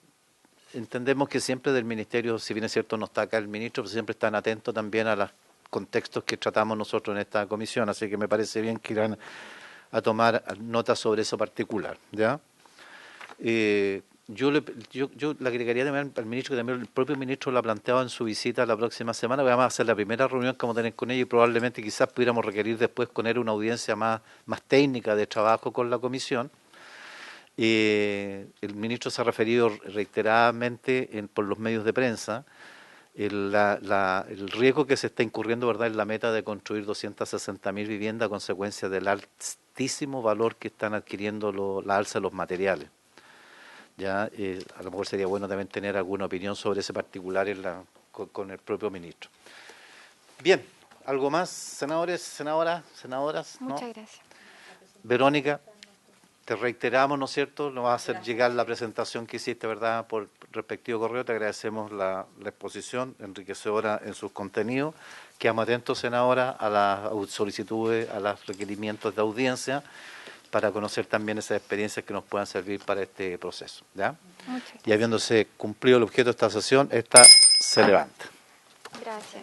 entendemos que siempre del Ministerio, si bien es cierto no está acá el ministro, pero siempre están atentos también a los contextos que tratamos nosotros en esta comisión, así que me parece bien que irán a tomar nota sobre eso particular, ¿ya? Yo le agregaría también al ministro, que también el propio ministro lo ha planteado en su visita la próxima semana, que vamos a hacer la primera reunión que vamos a tener con ella y probablemente quizás pudiéramos requerir después con él una audiencia más técnica de trabajo con la comisión. El ministro se ha referido reiteradamente por los medios de prensa el riesgo que se está incurriendo, ¿verdad?, en la meta de construir 260.000 viviendas a consecuencia del altísimo valor que están adquiriendo la alza de los materiales. Ya a lo mejor sería bueno también tener alguna opinión sobre ese particular con el propio ministro. Bien, ¿algo más, senadores, senadoras? Muchas gracias. Verónica, te reiteramos, ¿no es cierto? Nos vas a hacer llegar la presentación que hiciste, ¿verdad?, por respectivo correo. Te agradecemos la exposición enriquecedora en sus contenidos. Quedamos atentos, senadora, a las solicitudes, a los requerimientos de audiencia, para conocer también esas experiencias que nos puedan servir para este proceso, ¿ya? Y habiéndose cumplido el objeto de esta sesión, esta se levanta. Gracias.